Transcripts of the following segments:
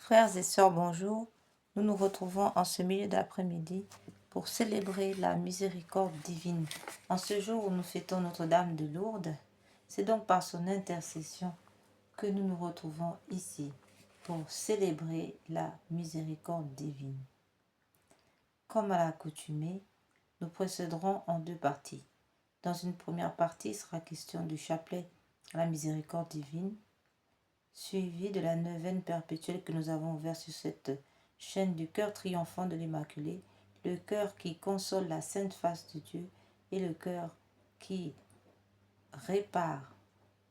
Frères et sœurs, bonjour. Nous nous retrouvons en ce milieu d'après-midi pour célébrer la miséricorde divine. En ce jour où nous fêtons Notre-Dame de Lourdes, c'est donc par son intercession que nous nous retrouvons ici pour célébrer la miséricorde divine. Comme à l'accoutumée, nous procéderons en deux parties. Dans une première partie, il sera question du chapelet à la miséricorde divine, suivi de la neuvaine perpétuelle que nous avons ouverte sur cette chaîne du cœur triomphant de l'Immaculée, le cœur qui console la sainte face de Dieu et le cœur qui répare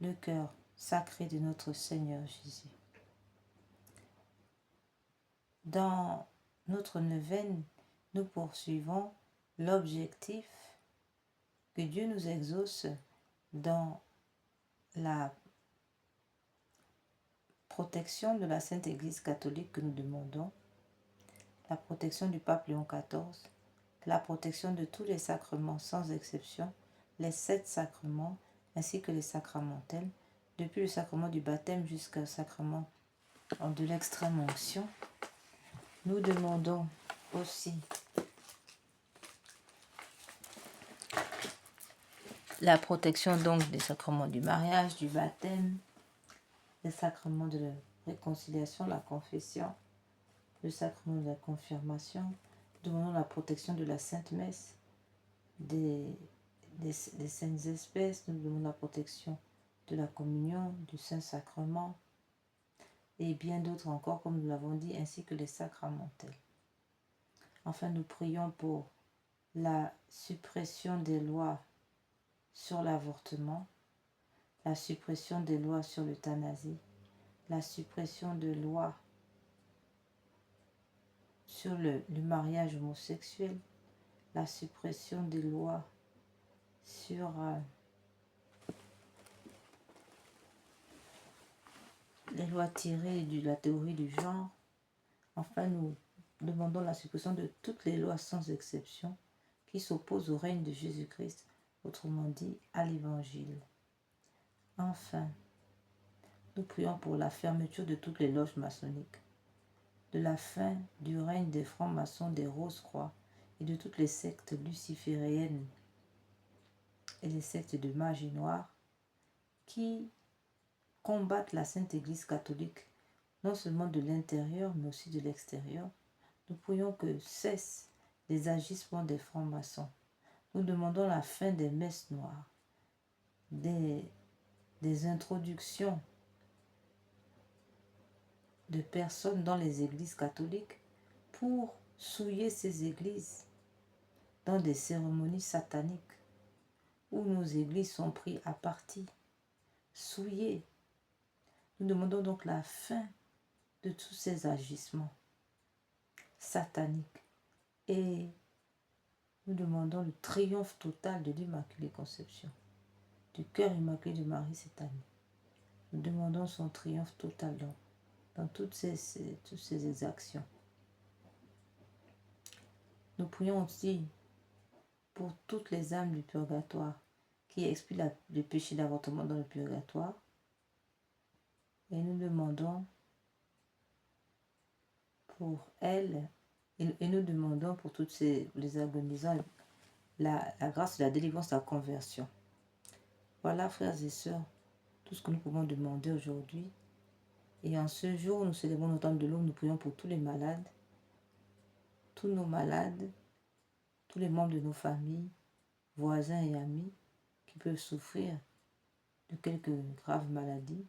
le cœur sacré de notre Seigneur Jésus. Dans notre neuvaine, nous poursuivons l'objectif que Dieu nous exauce dans la protection de la Sainte Église catholique que nous demandons, la protection du pape Léon XIV, la protection de tous les sacrements sans exception, les 7 sacrements ainsi que les sacramentels, depuis le sacrement du baptême jusqu'au sacrement de l'extrême onction. Nous demandons aussi la protection donc des sacrements du mariage, du baptême, des sacrements de la réconciliation, la confession, le sacrement de la confirmation. Nous demandons la protection de la Sainte Messe, des saintes espèces. Nous demandons la protection de la communion, du Saint-Sacrement et bien d'autres encore, comme nous l'avons dit, ainsi que les sacramentels. Enfin, nous prions pour la suppression des lois sur l'avortement, la suppression des lois sur l'euthanasie, la suppression de lois sur le mariage homosexuel, la suppression des lois sur les lois tirées de la théorie du genre. Enfin, nous demandons la suppression de toutes les lois sans exception qui s'opposent au règne de Jésus-Christ, autrement dit à l'Évangile. Enfin, nous prions pour la fermeture de toutes les loges maçonniques, de la fin du règne des francs-maçons, des Rose-Croix et de toutes les sectes lucifériennes et les sectes de magie noire qui combattent la Sainte Église catholique, non seulement de l'intérieur mais aussi de l'extérieur. Nous prions que cessent les agissements des francs-maçons. Nous demandons la fin des messes noires, des introductions de personnes dans les églises catholiques pour souiller ces églises dans des cérémonies sataniques où nos églises sont prises à partie, souillées. Nous demandons donc la fin de tous ces agissements sataniques et nous demandons le triomphe total de l'Immaculée Conception, du cœur immaculé de Marie cette année. Nous demandons son triomphe total dans toutes ces exactions. Nous prions aussi pour toutes les âmes du purgatoire qui expient le péché d'avortement dans le purgatoire. Et nous demandons pour elles, et nous demandons pour toutes les agonisants la grâce de la délivrance de la conversion. Voilà, frères et sœurs, tout ce que nous pouvons demander aujourd'hui. Et en ce jour où nous célébrons Notre-Dame de Lourdes, nous prions pour tous les malades, tous nos malades, tous les membres de nos familles, voisins et amis qui peuvent souffrir de quelques graves maladies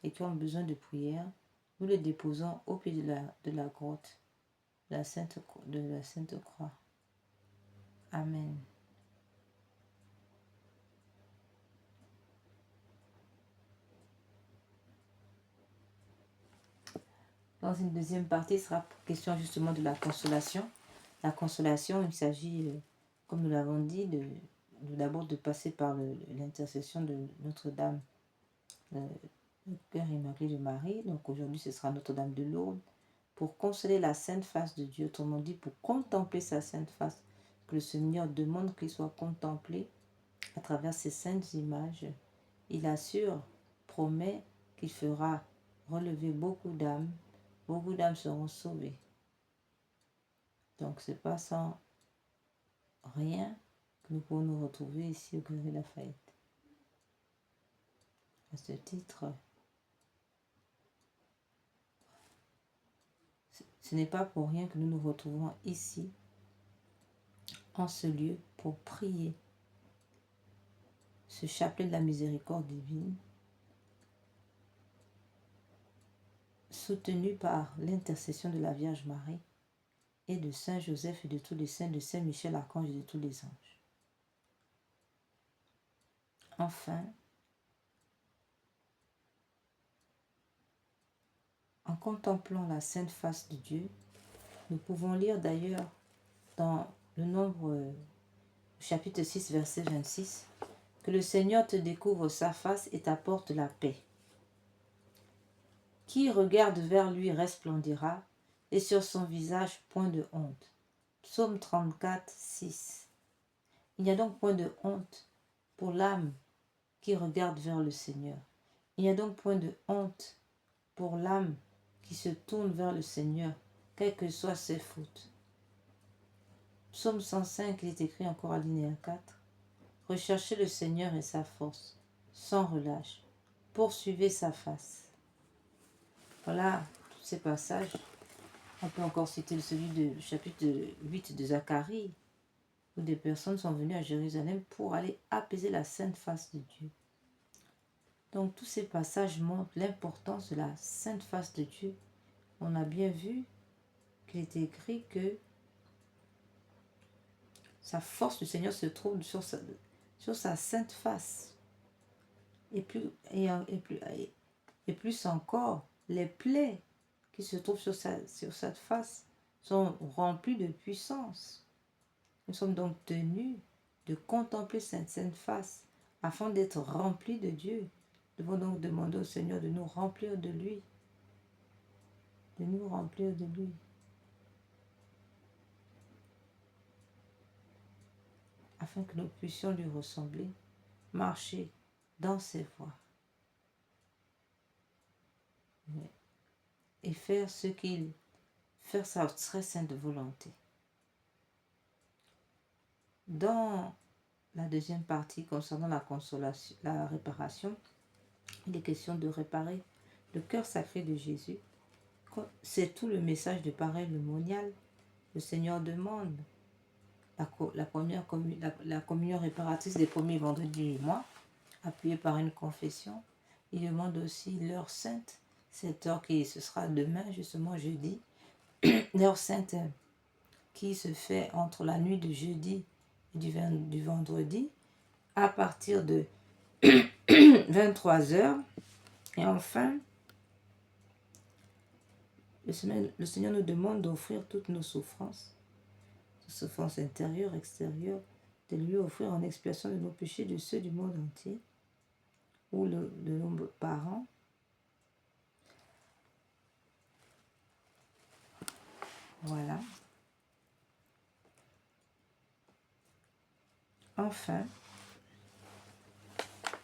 et qui ont besoin de prière. Nous les déposons au pied de la grotte de la Sainte Croix. Amen. Dans une deuxième partie, il sera question justement de la consolation. La consolation, il s'agit, comme nous l'avons dit, d'abord de passer par l'intercession de Notre-Dame, le cœur immaculé de Marie. Donc aujourd'hui, ce sera Notre-Dame de Lourdes, pour consoler la sainte face de Dieu, autrement dit, pour contempler sa sainte face, que le Seigneur demande qu'il soit contemplé à travers ces saintes images. Il assure, promet qu'il fera relever beaucoup d'âmes beaucoup d'âmes seront sauvées. Donc, c'est pas sans rien que nous pouvons nous retrouver ici au Galerie Lafayette. À ce titre, ce n'est pas pour rien que nous nous retrouvons ici, en ce lieu, pour prier ce chapelet de la miséricorde divine, soutenu par l'intercession de la Vierge Marie et de Saint Joseph et de tous les saints, de Saint Michel Archange et de tous les anges. Enfin, en contemplant la sainte face de Dieu, nous pouvons lire d'ailleurs dans le Nombre, chapitre 6, verset 26, que le Seigneur te découvre sa face et t'apporte la paix. Qui regarde vers lui resplendira, et sur son visage point de honte. Psaume 34, 6. Il n'y a donc point de honte pour l'âme qui regarde vers le Seigneur. Il n'y a donc point de honte pour l'âme qui se tourne vers le Seigneur, quelles que soient ses fautes. Psaume 105, il est écrit encore à alinéa 4. Recherchez le Seigneur et sa force, sans relâche. Poursuivez sa face. Voilà tous ces passages. On peut encore citer celui du chapitre 8 de Zacharie, où des personnes sont venues à Jérusalem pour aller apaiser la sainte face de Dieu. Donc tous ces passages montrent l'importance de la sainte face de Dieu. On a bien vu qu'il est écrit que sa force du Seigneur se trouve sur sa sainte face. Et plus encore, les plaies qui se trouvent sur cette face sont remplies de puissance. Nous sommes donc tenus de contempler cette sainte face afin d'être remplis de Dieu. Nous devons donc demander au Seigneur de nous remplir de lui. De nous remplir de lui. Afin que nous puissions lui ressembler, marcher dans ses voies. Et faire sa très sainte volonté. Dans la deuxième partie concernant la consolation, la réparation, il est question de réparer le cœur sacré de Jésus. C'est tout le message de pareil le monial. Le Seigneur demande la communion réparatrice des premiers vendredis du mois, appuyée par une confession. Il demande aussi l'heure sainte, cette heure ce sera demain, justement jeudi, l'heure sainte qui se fait entre la nuit de jeudi et du vendredi, à partir de 23 heures. Et enfin, le Seigneur nous demande d'offrir toutes nos souffrances intérieures, extérieures, de lui offrir en expiation de nos péchés, de ceux du monde entier, ou de nos parents. Voilà. Enfin,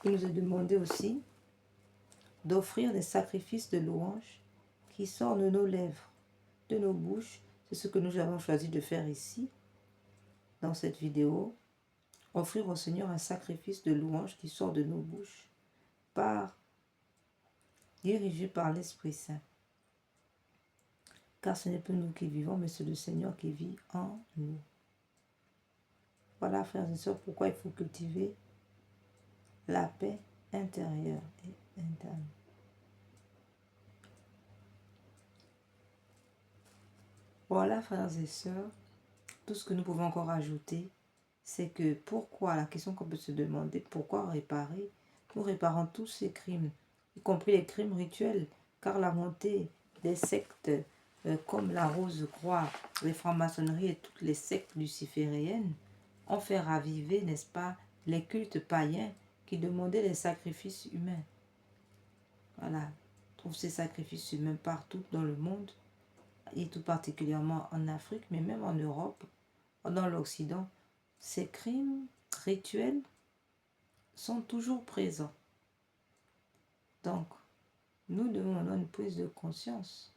il nous a demandé aussi d'offrir des sacrifices de louange qui sortent de nos lèvres, de nos bouches. C'est ce que nous avons choisi de faire ici, dans cette vidéo. Offrir au Seigneur un sacrifice de louange qui sort de nos bouches, dirigé par l'Esprit Saint. Car ce n'est pas nous qui vivons, mais c'est le Seigneur qui vit en nous. Voilà, frères et sœurs, pourquoi il faut cultiver la paix intérieure et interne. Voilà, frères et sœurs, tout ce que nous pouvons encore ajouter, c'est que pourquoi, la question qu'on peut se demander, pourquoi réparer? Nous réparons tous ces crimes, y compris les crimes rituels, car la montée des sectes comme la Rose-Croix, les francs-maçonneries et toutes les sectes lucifériennes ont fait raviver, n'est-ce pas, les cultes païens qui demandaient les sacrifices humains. Voilà, on trouve ces sacrifices humains partout dans le monde, et tout particulièrement en Afrique, mais même en Europe, dans l'Occident. Ces crimes rituels sont toujours présents. Donc, nous demandons une prise de conscience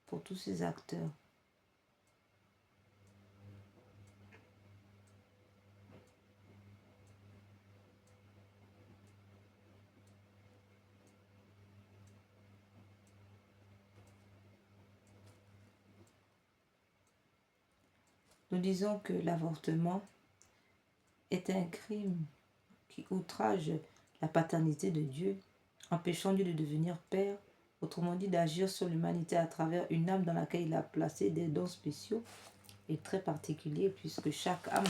pour tous ces acteurs. Nous disons que l'avortement est un crime qui outrage la paternité de Dieu, empêchant Dieu de devenir Père, autrement dit d'agir sur l'humanité à travers une âme dans laquelle il a placé des dons spéciaux et très particuliers, puisque chaque âme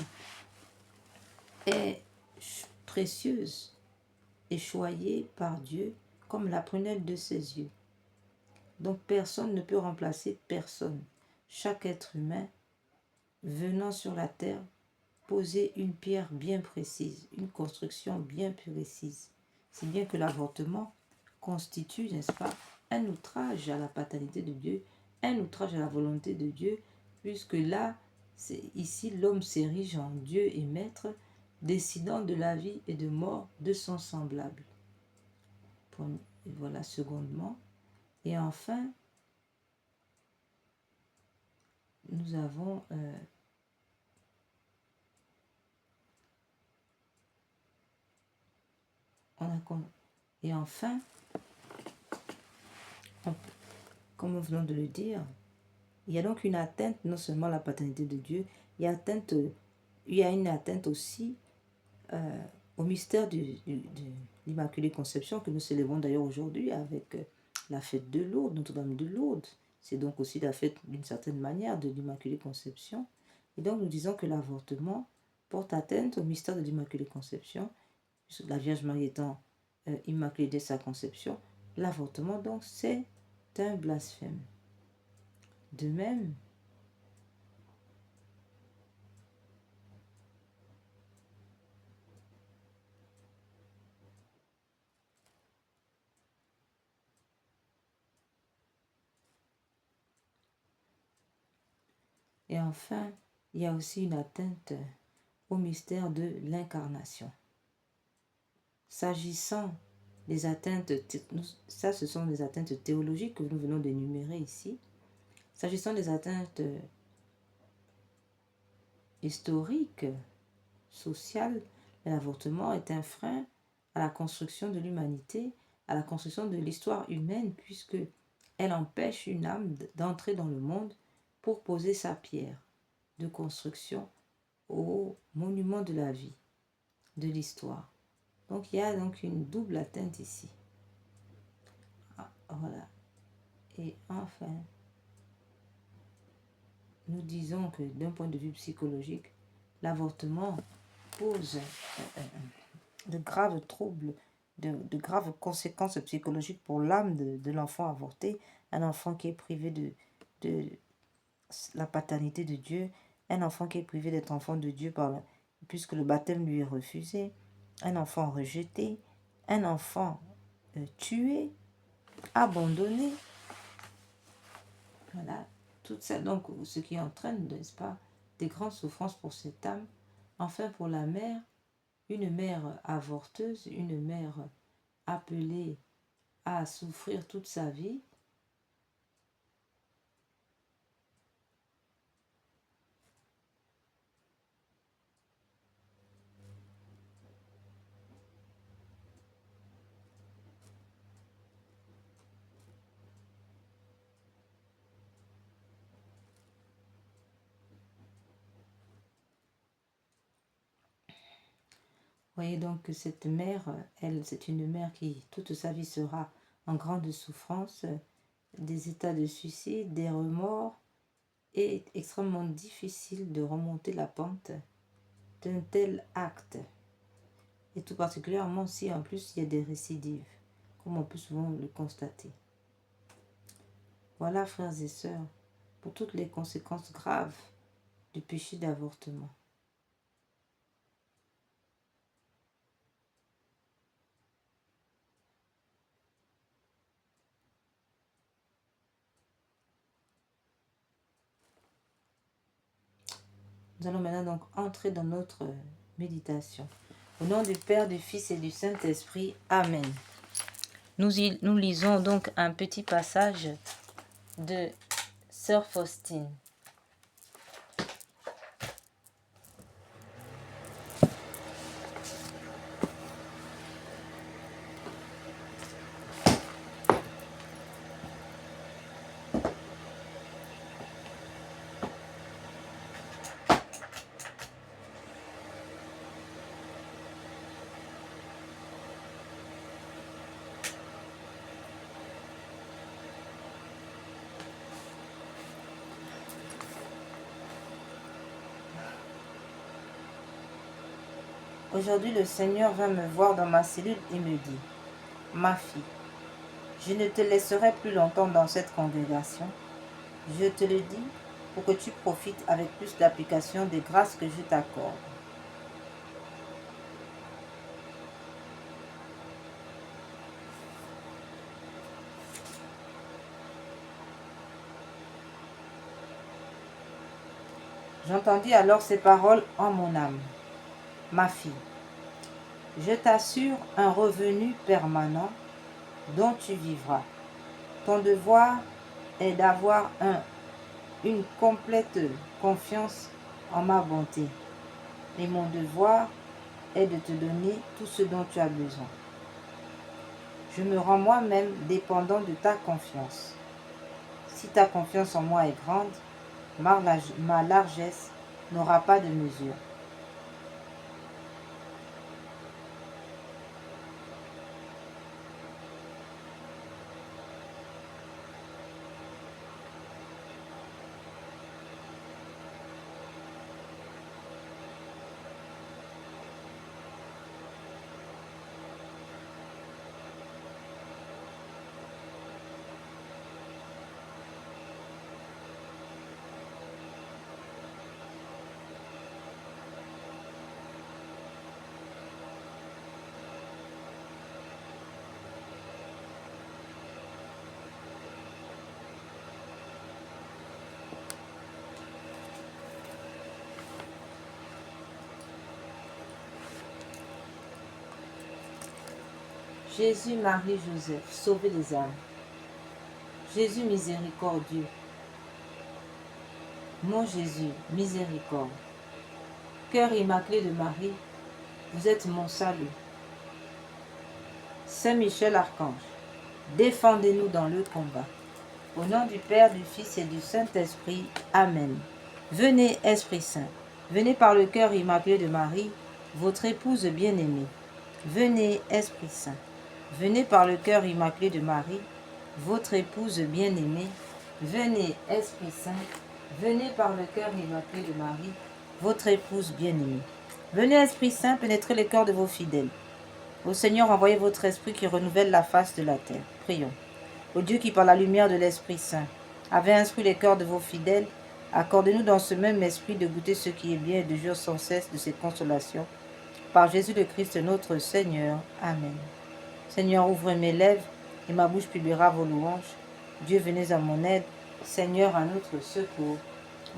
est précieuse et choyée par Dieu comme la prunelle de ses yeux. Donc personne ne peut remplacer personne. Chaque être humain venant sur la terre poser une pierre bien précise, une construction bien précise. C'est bien que l'avortement constitue, n'est-ce pas, un outrage à la paternité de Dieu, un outrage à la volonté de Dieu, puisque là, ici, l'homme s'érige en Dieu et maître, décidant de la vie et de mort de son semblable. Voilà, secondement. Et enfin, nous avons et enfin, comme nous venons de le dire, il y a donc une atteinte non seulement à la paternité de Dieu, il y a une atteinte aussi au mystère de l'Immaculée Conception que nous célébrons d'ailleurs aujourd'hui avec la fête de Lourdes, Notre-Dame de Lourdes. C'est donc aussi la fête d'une certaine manière de l'Immaculée Conception. Et donc nous disons que l'avortement porte atteinte au mystère de l'Immaculée Conception, la Vierge Marie étant immaculée dès sa conception. L'avortement donc c'est un blasphème. De même, et enfin, il y a aussi une atteinte au mystère de l'incarnation. S'agissant des atteintes, ça ce sont des atteintes théologiques que nous venons d'énumérer ici. S'agissant des atteintes historiques, sociales, l'avortement est un frein à la construction de l'humanité, à la construction de l'histoire humaine, puisque elle empêche une âme d'entrer dans le monde pour poser sa pierre de construction au monument de la vie, de l'histoire. Donc il y a donc une double atteinte ici. Voilà. Et enfin, nous disons que d'un point de vue psychologique, l'avortement pose de graves troubles, de graves conséquences psychologiques pour l'âme de l'enfant avorté, un enfant qui est privé de la paternité de Dieu, un enfant qui est privé d'être enfant de Dieu puisque le baptême lui est refusé, un enfant rejeté, un enfant tué, abandonné. Voilà, tout ça, donc, ce qui entraîne, n'est-ce pas, des grandes souffrances pour cette âme. Enfin, pour la mère, une mère avorteuse, une mère appelée à souffrir toute sa vie, voyez donc que cette mère, elle, c'est une mère qui, toute sa vie, sera en grande souffrance, des états de suicide, des remords, et extrêmement difficile de remonter la pente d'un tel acte. Et tout particulièrement si en plus il y a des récidives, comme on peut souvent le constater. Voilà, frères et sœurs, pour toutes les conséquences graves du péché d'avortement. Nous allons maintenant donc entrer dans notre méditation. Au nom du Père, du Fils et du Saint-Esprit. Amen. Nous lisons donc un petit passage de Sœur Faustine. Aujourd'hui, le Seigneur vint me voir dans ma cellule et me dit, « Ma fille, je ne te laisserai plus longtemps dans cette congrégation. Je te le dis pour que tu profites avec plus d'application des grâces que je t'accorde. » J'entendis alors ces paroles en mon âme. « Ma fille, je t'assure un revenu permanent dont tu vivras. Ton devoir est d'avoir une complète confiance en ma bonté. Et mon devoir est de te donner tout ce dont tu as besoin. Je me rends moi-même dépendant de ta confiance. Si ta confiance en moi est grande, ma largesse n'aura pas de mesure. Jésus, Marie, Joseph, sauvez les âmes. Jésus miséricordieux. Mon Jésus, miséricorde. Cœur immaculé de Marie, vous êtes mon salut. Saint Michel Archange, défendez-nous dans le combat. Au nom du Père, du Fils et du Saint-Esprit. Amen. Venez, Esprit Saint, venez par le cœur immaculé de Marie, votre épouse bien-aimée. Venez, Esprit Saint, venez par le cœur immaculé de Marie, votre épouse bien-aimée. Venez, Esprit Saint, venez par le cœur immaculé de Marie, votre épouse bien-aimée. Venez, Esprit Saint, pénétrer les cœurs de vos fidèles. Ô Seigneur, envoyez votre Esprit qui renouvelle la face de la terre. Prions. Ô Dieu qui, par la lumière de l'Esprit Saint, avait instruit les cœurs de vos fidèles, accordez-nous dans ce même esprit de goûter ce qui est bien et de jouir sans cesse de cette consolation. Par Jésus le Christ notre Seigneur. Amen. Seigneur, ouvre mes lèvres et ma bouche publiera vos louanges. Dieu, venez à mon aide. Seigneur, à notre secours.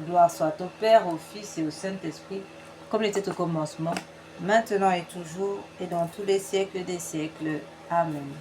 Gloire soit au Père, au Fils et au Saint-Esprit, comme il était au commencement, maintenant et toujours, et dans tous les siècles des siècles. Amen.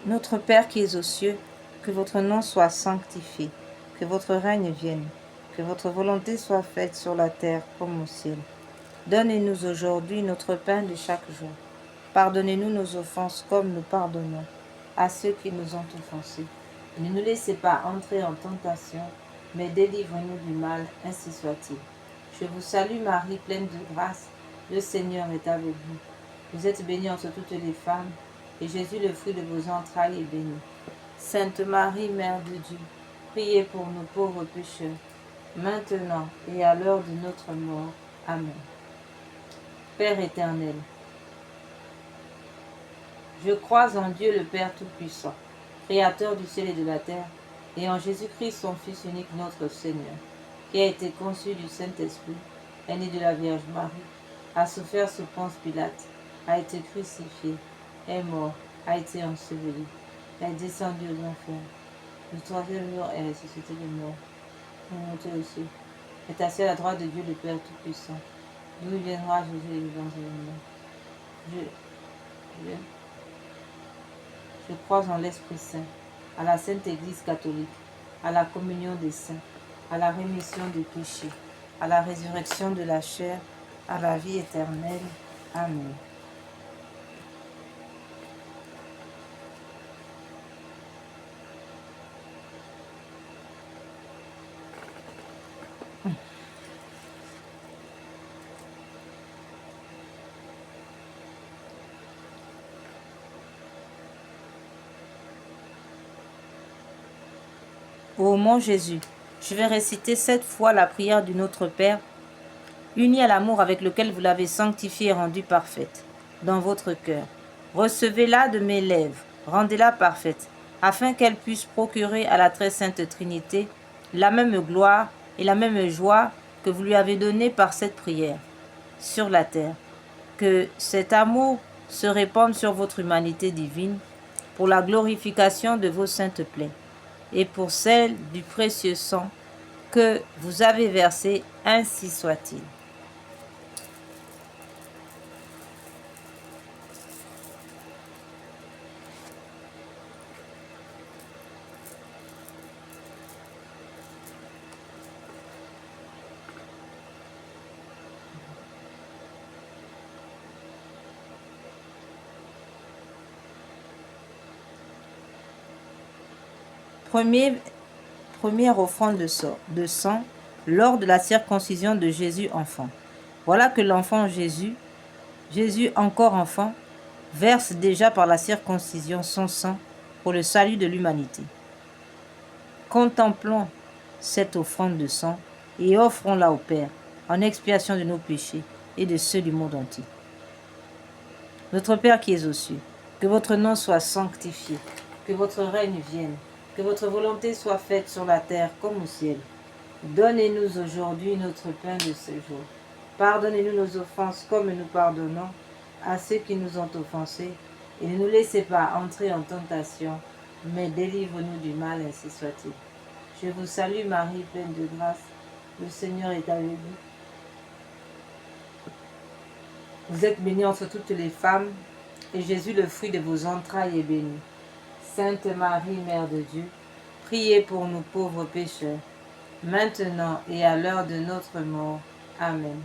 Notre Père qui es aux cieux, que votre nom soit sanctifié, que votre règne vienne, que votre volonté soit faite sur la terre comme au ciel. Donnez-nous aujourd'hui notre pain de chaque jour. Pardonnez-nous nos offenses comme nous pardonnons à ceux qui nous ont offensés. Ne nous laissez pas entrer en tentation, mais délivre-nous du mal, ainsi soit-il. Je vous salue Marie, pleine de grâce, le Seigneur est avec vous. Vous êtes bénie entre toutes les femmes, et Jésus, le fruit de vos entrailles, est béni. Sainte Marie, Mère de Dieu, priez pour nous pauvres pécheurs, maintenant et à l'heure de notre mort. Amen. Père éternel, je crois en Dieu le Père Tout-Puissant, Créateur du ciel et de la terre, et en Jésus-Christ, son Fils unique, notre Seigneur, qui a été conçu du Saint-Esprit, est né de la Vierge Marie, a souffert sous Ponce Pilate, a été crucifié, est mort, a été enseveli, est descendu aux enfers. Le troisième jour est ressuscité des morts, est monté au ciel, est assis à la droite de Dieu le Père Tout-Puissant, d'où il viendra juger les vivants et les morts. Je crois en l'Esprit Saint, à la Sainte Église catholique, à la communion des saints, à la rémission des péchés, à la résurrection de la chair, à la vie éternelle. Amen. Ô mon Jésus, je vais réciter 7 fois la prière du Notre Père, unie à l'amour avec lequel vous l'avez sanctifiée et rendue parfaite dans votre cœur. Recevez-la de mes lèvres, rendez-la parfaite, afin qu'elle puisse procurer à la très sainte Trinité la même gloire et la même joie que vous lui avez donnée par cette prière sur la terre. Que cet amour se répande sur votre humanité divine pour la glorification de vos saintes plaies et pour celle du précieux sang que vous avez versé, ainsi soit-il. Première offrande de sang lors de la circoncision de Jésus enfant. Voilà que l'enfant Jésus encore enfant, verse déjà par la circoncision son sang pour le salut de l'humanité. Contemplons cette offrande de sang et offrons-la au Père en expiation de nos péchés et de ceux du monde entier. Notre Père qui es aux cieux, que votre nom soit sanctifié, que votre règne vienne, que votre volonté soit faite sur la terre comme au ciel. Donnez-nous aujourd'hui notre pain de ce jour. Pardonnez-nous nos offenses comme nous pardonnons à ceux qui nous ont offensés. Et ne nous laissez pas entrer en tentation, mais délivre-nous du mal, ainsi soit-il. Je vous salue Marie, pleine de grâce. Le Seigneur est avec vous. Vous êtes bénie entre toutes les femmes, et Jésus, le fruit de vos entrailles, est béni. Sainte Marie, Mère de Dieu, priez pour nous pauvres pécheurs, maintenant et à l'heure de notre mort. Amen.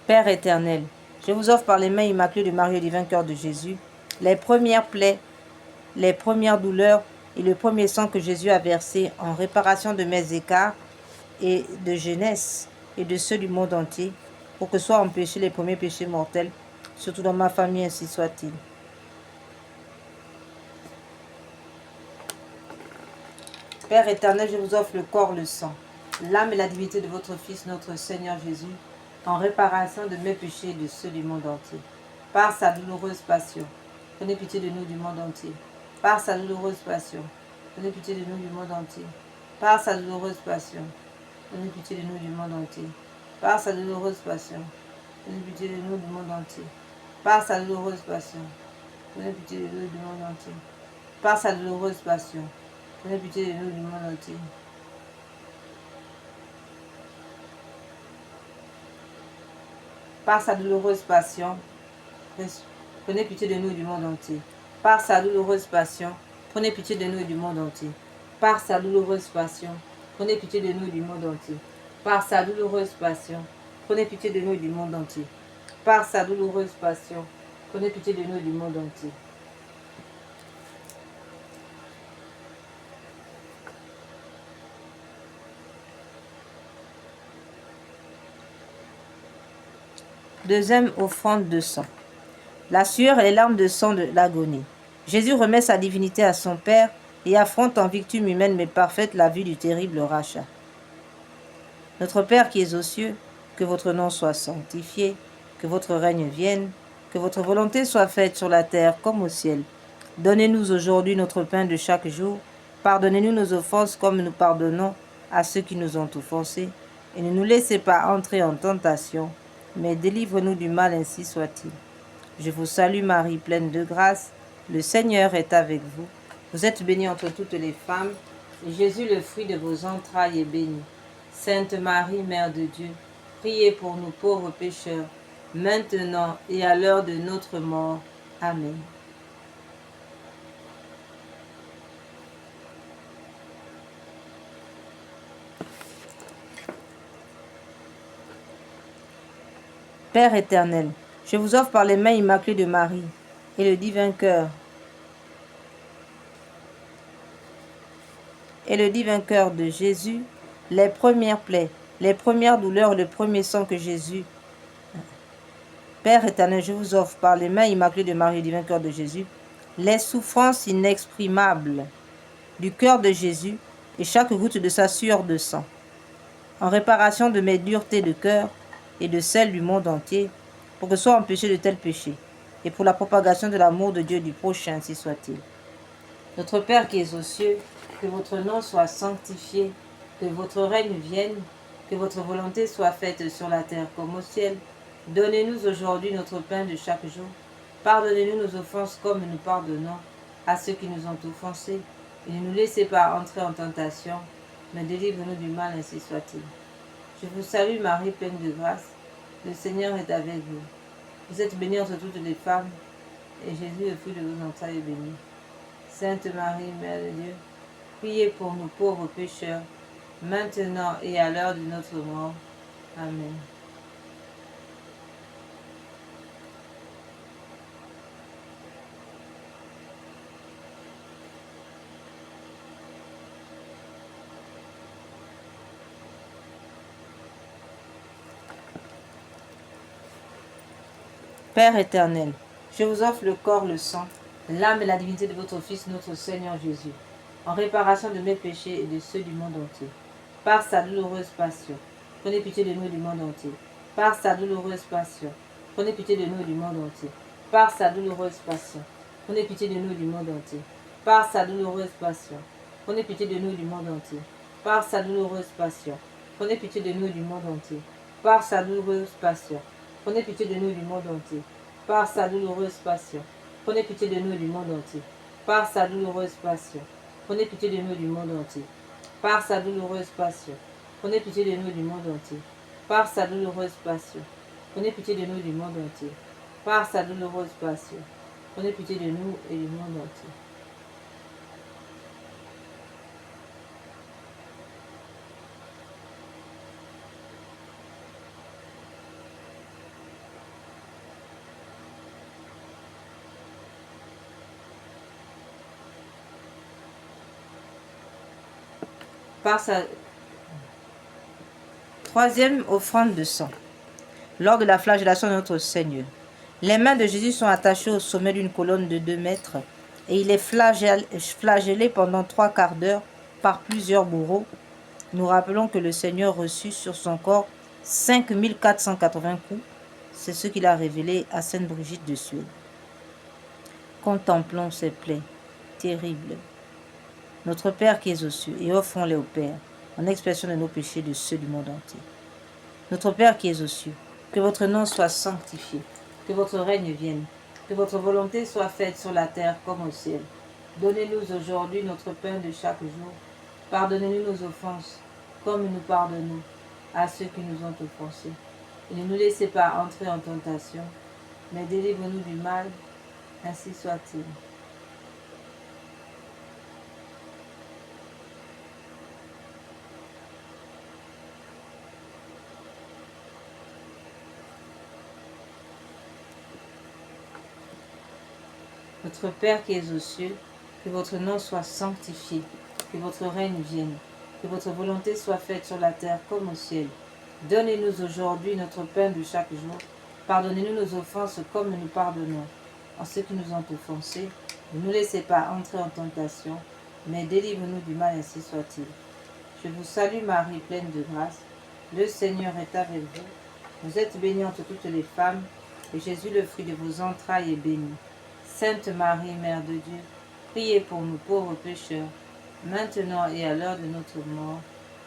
Père éternel, je vous offre par les mains immaculées de Marie et du vainqueur de Jésus, les premières plaies, les premières douleurs et le premier sang que Jésus a versé en réparation de mes écarts et de jeunesse et de ceux du monde entier, pour que soient empêchés les premiers péchés mortels, surtout dans ma famille, ainsi soit-il. Père éternel, je vous offre le corps, le sang, l'âme et la divinité de votre Fils, notre Seigneur Jésus, en réparation de mes péchés et de ceux du monde entier. Par sa douloureuse passion, prenez pitié de nous du monde entier. Par sa douloureuse passion, prenez pitié de nous du monde entier. Par sa douloureuse passion, prenez pitié de nous du monde entier. Par sa douloureuse passion, prenez pitié de nous du monde entier. Par sa douloureuse passion, prenez pitié de nous du monde entier. Par sa douloureuse passion, prenez pitié de nous du monde entier. Par sa douloureuse passion, prenez pitié de nous du monde entier. Par sa douloureuse passion, prenez pitié de nous du monde entier. Par sa douloureuse passion, prenez pitié de nous du monde entier. Par sa douloureuse passion, prenez pitié de nous et du monde entier. Par sa douloureuse passion, prenez pitié de nous et du monde entier. Deuxième offrande de sang. La sueur et les larmes de sang de l'agonie. Jésus remet sa divinité à son Père et affronte en victime humaine mais parfaite la vue du terrible rachat. Notre Père qui es aux cieux, que votre nom soit sanctifié, que votre règne vienne, que votre volonté soit faite sur la terre comme au ciel. Donnez-nous aujourd'hui notre pain de chaque jour. Pardonnez-nous nos offenses comme nous pardonnons à ceux qui nous ont offensés. Et ne nous laissez pas entrer en tentation, mais délivre-nous du mal, ainsi soit-il. Je vous salue Marie, pleine de grâce. Le Seigneur est avec vous. Vous êtes bénie entre toutes les femmes, et Jésus, le fruit de vos entrailles, est béni. Sainte Marie, Mère de Dieu, priez pour nous pauvres pécheurs, maintenant et à l'heure de notre mort. Amen. Père éternel, je vous offre par les mains immaculées de Marie et le divin cœur de Jésus, les premières plaies, les premières douleurs, le premier sang que Jésus. Père éternel, je vous offre par les mains immaculées de Marie et le divin cœur de Jésus, les souffrances inexprimables du cœur de Jésus et chaque goutte de sa sueur de sang, en réparation de mes duretés de cœur et de celles du monde entier, pour que soit empêché de tels péchés, et pour la propagation de l'amour de Dieu du prochain, ainsi soit-il. Notre Père qui es aux cieux, que votre nom soit sanctifié, que votre règne vienne, que votre volonté soit faite sur la terre comme au ciel. Donnez-nous aujourd'hui notre pain de chaque jour. Pardonnez-nous nos offenses comme nous pardonnons à ceux qui nous ont offensés. Et ne nous laissez pas entrer en tentation, mais délivre-nous du mal, ainsi soit-il. Je vous salue Marie, pleine de grâce. Le Seigneur est avec vous. Vous êtes bénie entre toutes les femmes, et Jésus, le fruit de vos entrailles, est béni. Sainte Marie, Mère de Dieu, priez pour nous pauvres pécheurs, maintenant et à l'heure de notre mort. Amen. Père éternel, je vous offre le corps, le sang, l'âme et la divinité de votre Fils, notre Seigneur Jésus, en réparation de mes péchés et de ceux du monde entier. Par sa douloureuse passion, prenez pitié de nous et du monde entier. Par sa douloureuse passion, prenez pitié de nous et du monde entier. Par sa douloureuse passion, prenez pitié de nous et du monde entier. Par sa douloureuse passion, prenez pitié de nous et du monde entier. Par sa douloureuse passion, prenez pitié de nous et du monde entier. Par sa douloureuse passion, prenez pitié de nous et du monde entier. Par sa douloureuse passion, prenez pitié de nous et du monde entier. Par sa douloureuse passion, prenez pitié de nous et du monde entier. Par sa douloureuse passion, prenez pitié de nous et du monde entier. Par sa douloureuse passion, prenez pitié de nous et du monde entier. Par sa douloureuse passion, prenez pitié de nous et du monde entier. Par sa troisième offrande de sang, lors de la flagellation de notre Seigneur. Les mains de Jésus sont attachées au sommet d'une colonne de 2 mètres et il est flagellé pendant 3 quarts d'heure par plusieurs bourreaux. Nous rappelons que le Seigneur reçut sur son corps 5480 coups. C'est ce qu'il a révélé à Sainte Brigitte de Suède. Contemplons ces plaies terribles. Notre Père qui es aux cieux, et offrons-les au Père, en expression de nos péchés et de ceux du monde entier. Notre Père qui es aux cieux, que votre nom soit sanctifié, que votre règne vienne, que votre volonté soit faite sur la terre comme au ciel. Donnez-nous aujourd'hui notre pain de chaque jour. Pardonnez-nous nos offenses, comme nous pardonnons à ceux qui nous ont offensés. Et ne nous laissez pas entrer en tentation, mais délivre-nous du mal, ainsi soit-il. Notre Père qui es aux cieux, que votre nom soit sanctifié, que votre règne vienne, que votre volonté soit faite sur la terre comme au ciel. Donnez-nous aujourd'hui notre pain de chaque jour. Pardonnez-nous nos offenses comme nous pardonnons à ceux qui nous ont offensés. Ne nous laissez pas entrer en tentation, mais délivre-nous du mal, ainsi soit-il. Je vous salue Marie, pleine de grâce. Le Seigneur est avec vous. Vous êtes bénie entre toutes les femmes, et Jésus, le fruit de vos entrailles, est béni. Sainte Marie, Mère de Dieu, priez pour nous pauvres pécheurs, maintenant et à l'heure de notre mort.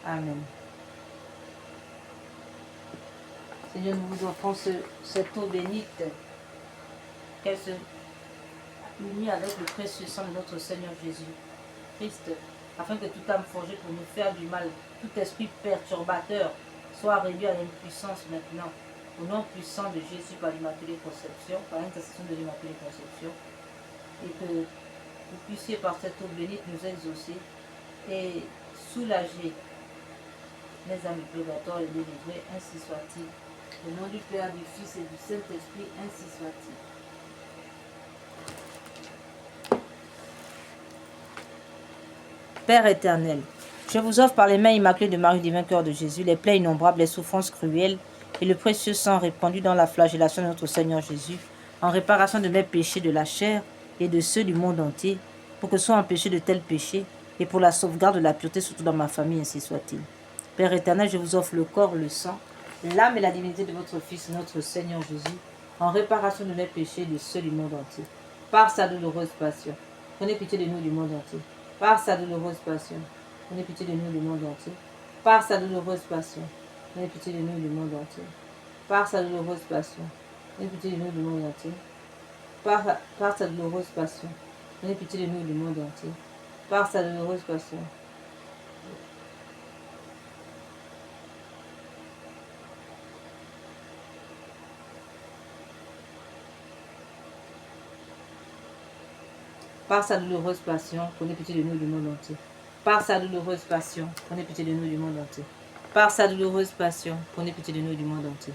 Amen. Seigneur, nous vous offrons cette eau bénite, qu'elle se unit avec le précieux sang de notre Seigneur Jésus-Christ, afin que toute âme forgée pour nous faire du mal, tout esprit perturbateur, soit réduit à l'impuissance maintenant. Au nom puissant de Jésus par l'Immaculée Conception, par l'intercession de l'Immaculée Conception, et que vous puissiez par cette eau bénite nous exaucer et soulager les âmes du purgatoire et délivrer, ainsi soit-il. Au nom du Père, du Fils et du Saint-Esprit, ainsi soit-il. Père éternel, je vous offre par les mains immaculées de Marie du vainqueur de Jésus les plaies innombrables, les souffrances cruelles et le précieux sang répandu dans la flagellation de notre Seigneur Jésus, en réparation de mes péchés de la chair et de ceux du monde entier, pour que soient empêchés de tels péchés et pour la sauvegarde de la pureté, surtout dans ma famille, ainsi soit-il. Père éternel, je vous offre le corps, le sang, l'âme et la divinité de votre Fils, notre Seigneur Jésus, en réparation de mes péchés et de ceux du monde entier. Par sa douloureuse passion, prenez pitié de nous du monde entier. Par sa douloureuse passion, prenez pitié de nous du monde entier. Par sa douloureuse passion, prenez pitié de nous du monde entier. Par sa douloureuse passion, prenez pitié de nous du monde entier. Par sa douloureuse passion, prenez pitié de nous du monde entier. Par sa douloureuse passion. Par sa douloureuse passion, prenez pitié de nous du monde entier. Par sa douloureuse passion, prenez pitié de nous du monde entier. Par sa douloureuse passion, prenez pitié de nous du monde entier.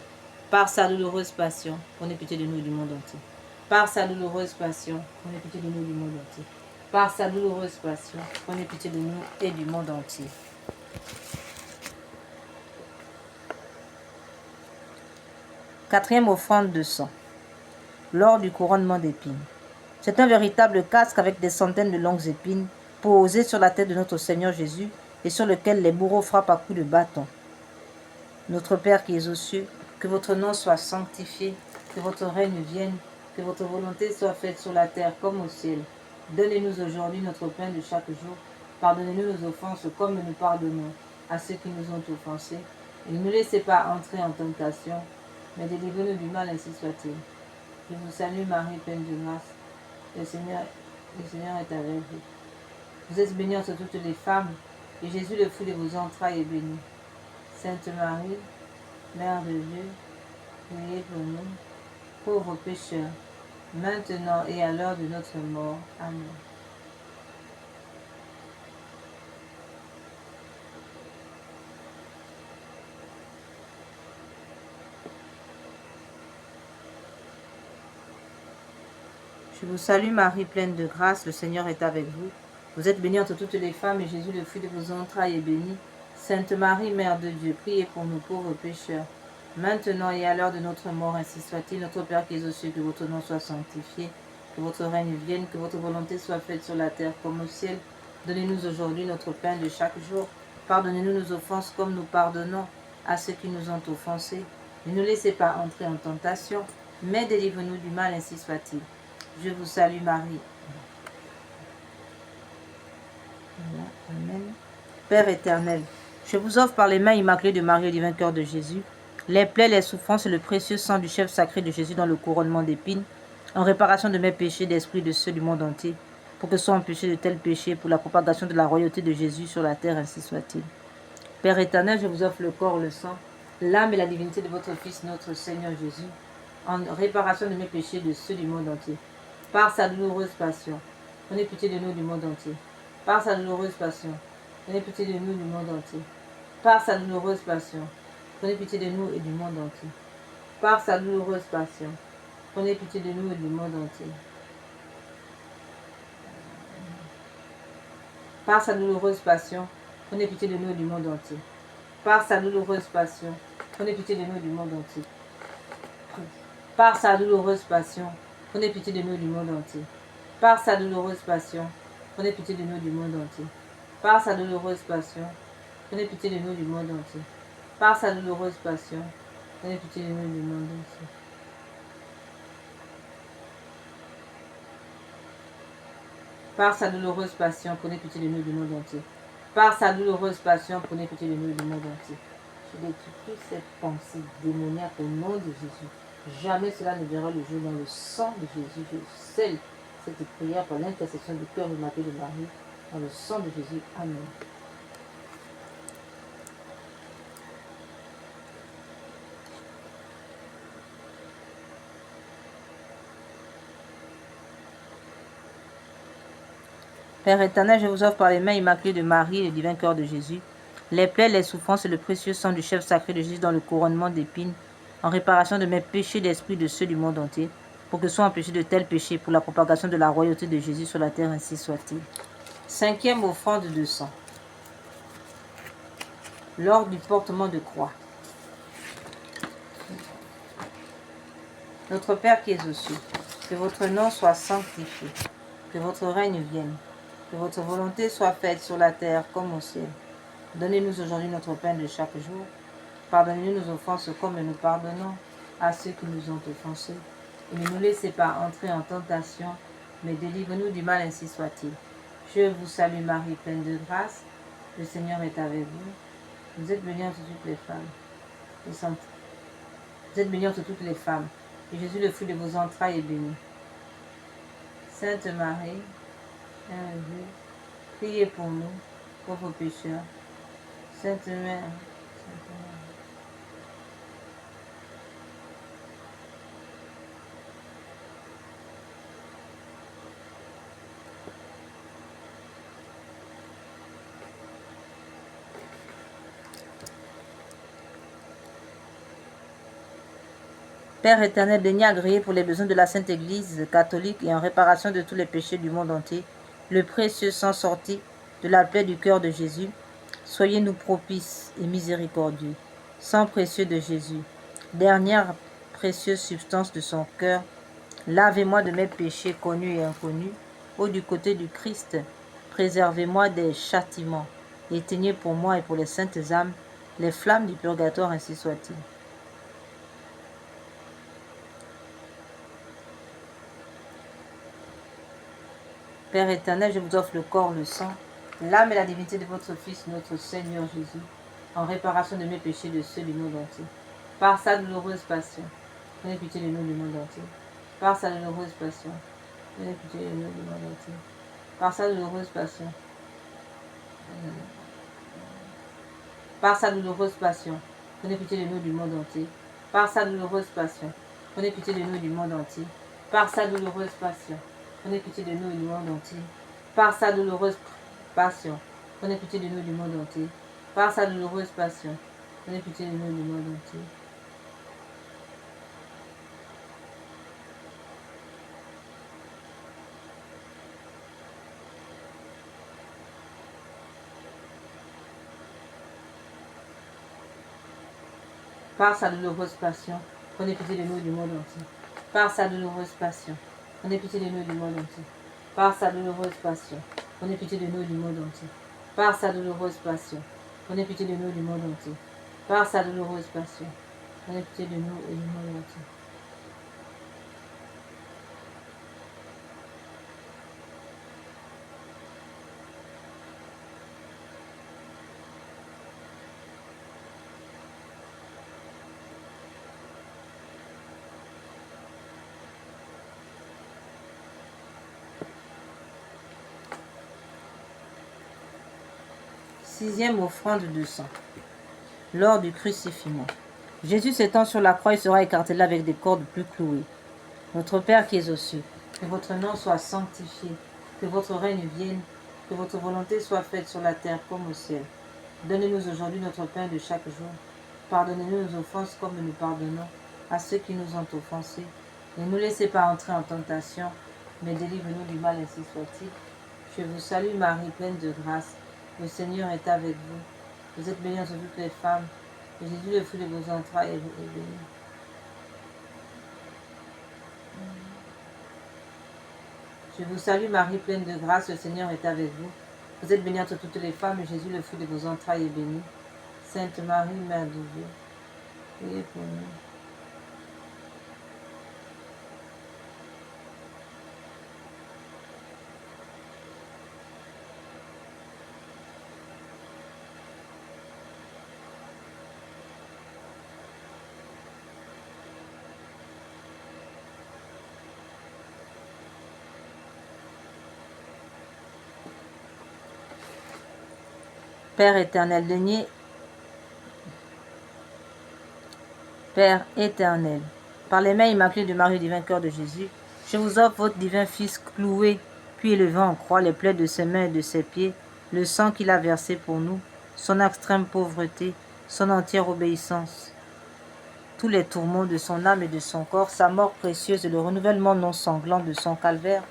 Par sa douloureuse passion, prenez pitié de nous du monde entier. Par sa douloureuse passion, prenez pitié de nous du monde entier. Par sa douloureuse passion, prenez pitié de nous et du monde entier. Quatrième offrande de sang. Lors du couronnement d'épines. C'est un véritable casque avec des centaines de longues épines posées sur la tête de notre Seigneur Jésus et sur lequel les bourreaux frappent à coups de bâton. Notre Père qui es aux cieux, que votre nom soit sanctifié, que votre règne vienne, que votre volonté soit faite sur la terre comme au ciel. Donnez-nous aujourd'hui notre pain de chaque jour. Pardonnez-nous nos offenses comme nous pardonnons à ceux qui nous ont offensés. Et ne nous laissez pas entrer en tentation, mais délivrez-nous du mal, ainsi soit-il. Je vous salue Marie, pleine de grâce. Le Seigneur est avec vous. Vous êtes bénie entre toutes les femmes, et Jésus, le fruit de vos entrailles, est béni. Sainte Marie, Mère de Dieu, priez pour nous, pauvres pécheurs, maintenant et à l'heure de notre mort. Amen. Je vous salue Marie, pleine de grâce, le Seigneur est avec vous. Vous êtes bénie entre toutes les femmes, et Jésus, le fruit de vos entrailles, est béni. Sainte Marie, Mère de Dieu, priez pour nous pauvres pécheurs, maintenant et à l'heure de notre mort, ainsi soit-il. Notre Père qui es aux cieux, que votre nom soit sanctifié, que votre règne vienne, que votre volonté soit faite sur la terre comme au ciel. Donnez-nous aujourd'hui notre pain de chaque jour. Pardonnez-nous nos offenses comme nous pardonnons à ceux qui nous ont offensés. Ne nous laissez pas entrer en tentation, mais délivrez-nous du mal, ainsi soit-il. Je vous salue Marie. Amen. Père éternel, je vous offre par les mains immaculées de Marie et du vainqueur de Jésus, les plaies, les souffrances et le précieux sang du chef sacré de Jésus dans le couronnement d'épines, en réparation de mes péchés d'esprit de ceux du monde entier, pour que soient empêchés de tels péchés pour la propagation de la royauté de Jésus sur la terre, ainsi soit-il. Père éternel, je vous offre le corps, le sang, l'âme et la divinité de votre Fils, notre Seigneur Jésus, en réparation de mes péchés de ceux du monde entier. Par sa douloureuse passion, prenez pitié de nous du monde entier. Par sa douloureuse passion, prenez pitié de nous du monde entier. Par sa douloureuse passion, prenez pitié de nous et du monde entier. Par sa douloureuse passion, prenez pitié de nous et du monde entier. par sa douloureuse passion, prenez pitié de nous et du monde entier. Par sa douloureuse passion, prenez pitié de nous et du monde entier. Par sa douloureuse passion, prenez pitié de nous et du monde entier. Par sa douloureuse passion, prenez pitié de nous et du monde entier. Par sa douloureuse passion, prenez pitié de nous et du monde entier. Par sa douloureuse passion, prenez pitié de nous et du monde entier. Par sa douloureuse passion, prenez pitié de nous et du monde entier. Par sa douloureuse passion, prenez pitié de nous et du monde entier. Je détruis toute cette pensée démoniaque au nom de Jésus. Jamais cela ne verra le jour dans le sang de Jésus. Je scelle cette prière par l'intercession du cœur immaculé de Marie, dans le sang de Jésus. Amen. Père éternel, je vous offre par les mains immaculées de Marie et le divin cœur de Jésus, les plaies, les souffrances et le précieux sang du chef sacré de Jésus dans le couronnement d'épines, en réparation de mes péchés d'esprit et de ceux du monde entier, pour que soient empêchés de tels péchés pour la propagation de la royauté de Jésus sur la terre, ainsi soit-il. Cinquième offrande de sang. Lors du portement de croix. Notre Père qui es aux cieux, que votre nom soit sanctifié, que votre règne vienne, que votre volonté soit faite sur la terre comme au ciel. Donnez-nous aujourd'hui notre pain de chaque jour. Pardonnez-nous nos offenses comme nous pardonnons à ceux qui nous ont offensés. Et ne nous laissez pas entrer en tentation, mais délivre-nous du mal, ainsi soit-il. Je vous salue Marie, pleine de grâce. Le Seigneur est avec vous. Vous êtes bénie entre toutes les femmes. Vous êtes bénie entre toutes les femmes. Et Jésus, le fruit de vos entrailles, est béni. Sainte Marie, Mère de Dieu, priez pour nous, pauvres pécheurs. Sainte Mère, Père éternel, daignez agréer pour les besoins de la Sainte Église catholique et en réparation de tous les péchés du monde entier, le précieux sang sorti de la plaie du cœur de Jésus. Soyez-nous propices et miséricordieux. Sang précieux de Jésus, dernière précieuse substance de son cœur, lavez-moi de mes péchés connus et inconnus. Ô du côté du Christ, préservez-moi des châtiments. Éteignez pour moi et pour les saintes âmes les flammes du purgatoire, ainsi soit-il. Père éternel, je vous offre le corps, le sang, l'âme et la divinité de votre Fils, notre Seigneur Jésus, en réparation de mes péchés de ceux du monde entier. Par sa douloureuse passion, prenez pitié de nous du monde entier. Par sa douloureuse passion, prenez pitié de nous du monde entier. Par sa douloureuse passion, par sa douloureuse passion, prenez pitié de nous du monde entier. Par sa douloureuse passion, prenez pitié de nous du monde entier. Par sa douloureuse passion, prenez pitié de nous et du monde entier. Par sa douloureuse passion, prenez pitié de nous du monde entier. Par sa douloureuse passion, prenez pitié de nous du monde entier. Par sa douloureuse passion, prenez pitié de nous du monde entier. Par sa douloureuse passion, prenez pitié de nous du monde entier. Par sa douloureuse passion, prenez pitié de nous du monde entier. Par sa douloureuse passion, prenez pitié de nous du monde entier. Par sa douloureuse passion, prenez pitié de nous et du monde entier. Sixième offrande de sang. Lors du crucifixion. Jésus s'étend sur la croix et sera écartelé avec des cordes plus clouées. Notre Père qui es aux cieux, que votre nom soit sanctifié, que votre règne vienne, que votre volonté soit faite sur la terre comme au ciel. Donnez-nous aujourd'hui notre pain de chaque jour. Pardonnez-nous nos offenses comme nous pardonnons à ceux qui nous ont offensés. Ne nous laissez pas entrer en tentation, mais délivre-nous du mal, ainsi soit-il. Je vous salue Marie, pleine de grâce. Le Seigneur est avec vous. Vous êtes bénie entre toutes les femmes. Et Jésus, le fruit de vos entrailles, est béni. Je vous salue Marie, pleine de grâce. Le Seigneur est avec vous. Vous êtes bénie entre toutes les femmes. Et Jésus, le fruit de vos entrailles, est béni. Sainte Marie, Mère de Dieu, priez pour nous. Père éternel, Père éternel, par les mains immaculées de Marie, divin cœur de Jésus, je vous offre votre divin Fils cloué, puis élevé en croix, les plaies de ses mains et de ses pieds, le sang qu'il a versé pour nous, son extrême pauvreté, son entière obéissance, tous les tourments de son âme et de son corps, sa mort précieuse et le renouvellement non sanglant de son calvaire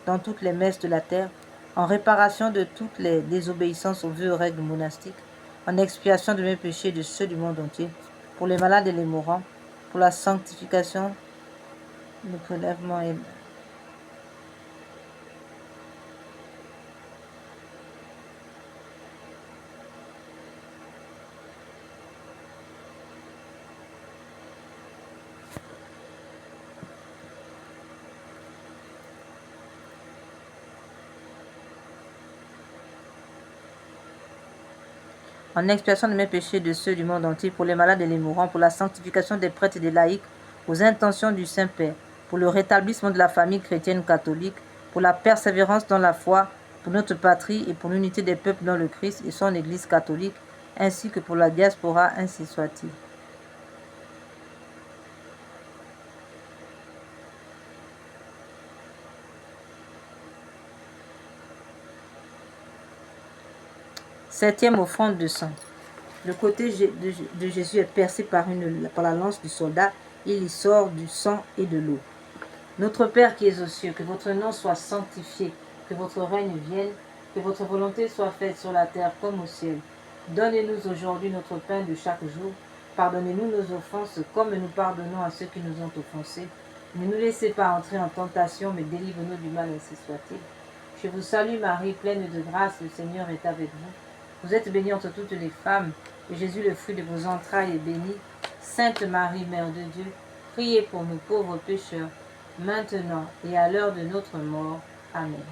dans toutes les messes de la terre, en réparation de toutes les désobéissances aux vœux et règles monastiques, en expiation de mes péchés et de ceux du monde entier, pour les malades et les mourants, pour la sanctification, le prélèvement et en expiation de mes péchés et de ceux du monde entier, pour les malades et les mourants, pour la sanctification des prêtres et des laïcs, aux intentions du Saint-Père, pour le rétablissement de la famille chrétienne catholique, pour la persévérance dans la foi, pour notre patrie et pour l'unité des peuples dans le Christ et son Église catholique, ainsi que pour la diaspora, ainsi soit-il. Septième offrande de sang. Le côté de Jésus est percé par la lance du soldat. Il y sort du sang et de l'eau. Notre Père qui es aux cieux, que votre nom soit sanctifié, que votre règne vienne, que votre volonté soit faite sur la terre comme au ciel. Donnez-nous aujourd'hui notre pain de chaque jour. Pardonnez-nous nos offenses comme nous pardonnons à ceux qui nous ont offensés. Ne nous laissez pas entrer en tentation, mais délivre-nous du mal, ainsi soit-il. Je vous salue Marie, pleine de grâce, le Seigneur est avec vous. Vous êtes bénie entre toutes les femmes, et Jésus, le fruit de vos entrailles, est béni. Sainte Marie, Mère de Dieu, priez pour nous pauvres pécheurs, maintenant et à l'heure de notre mort. Amen.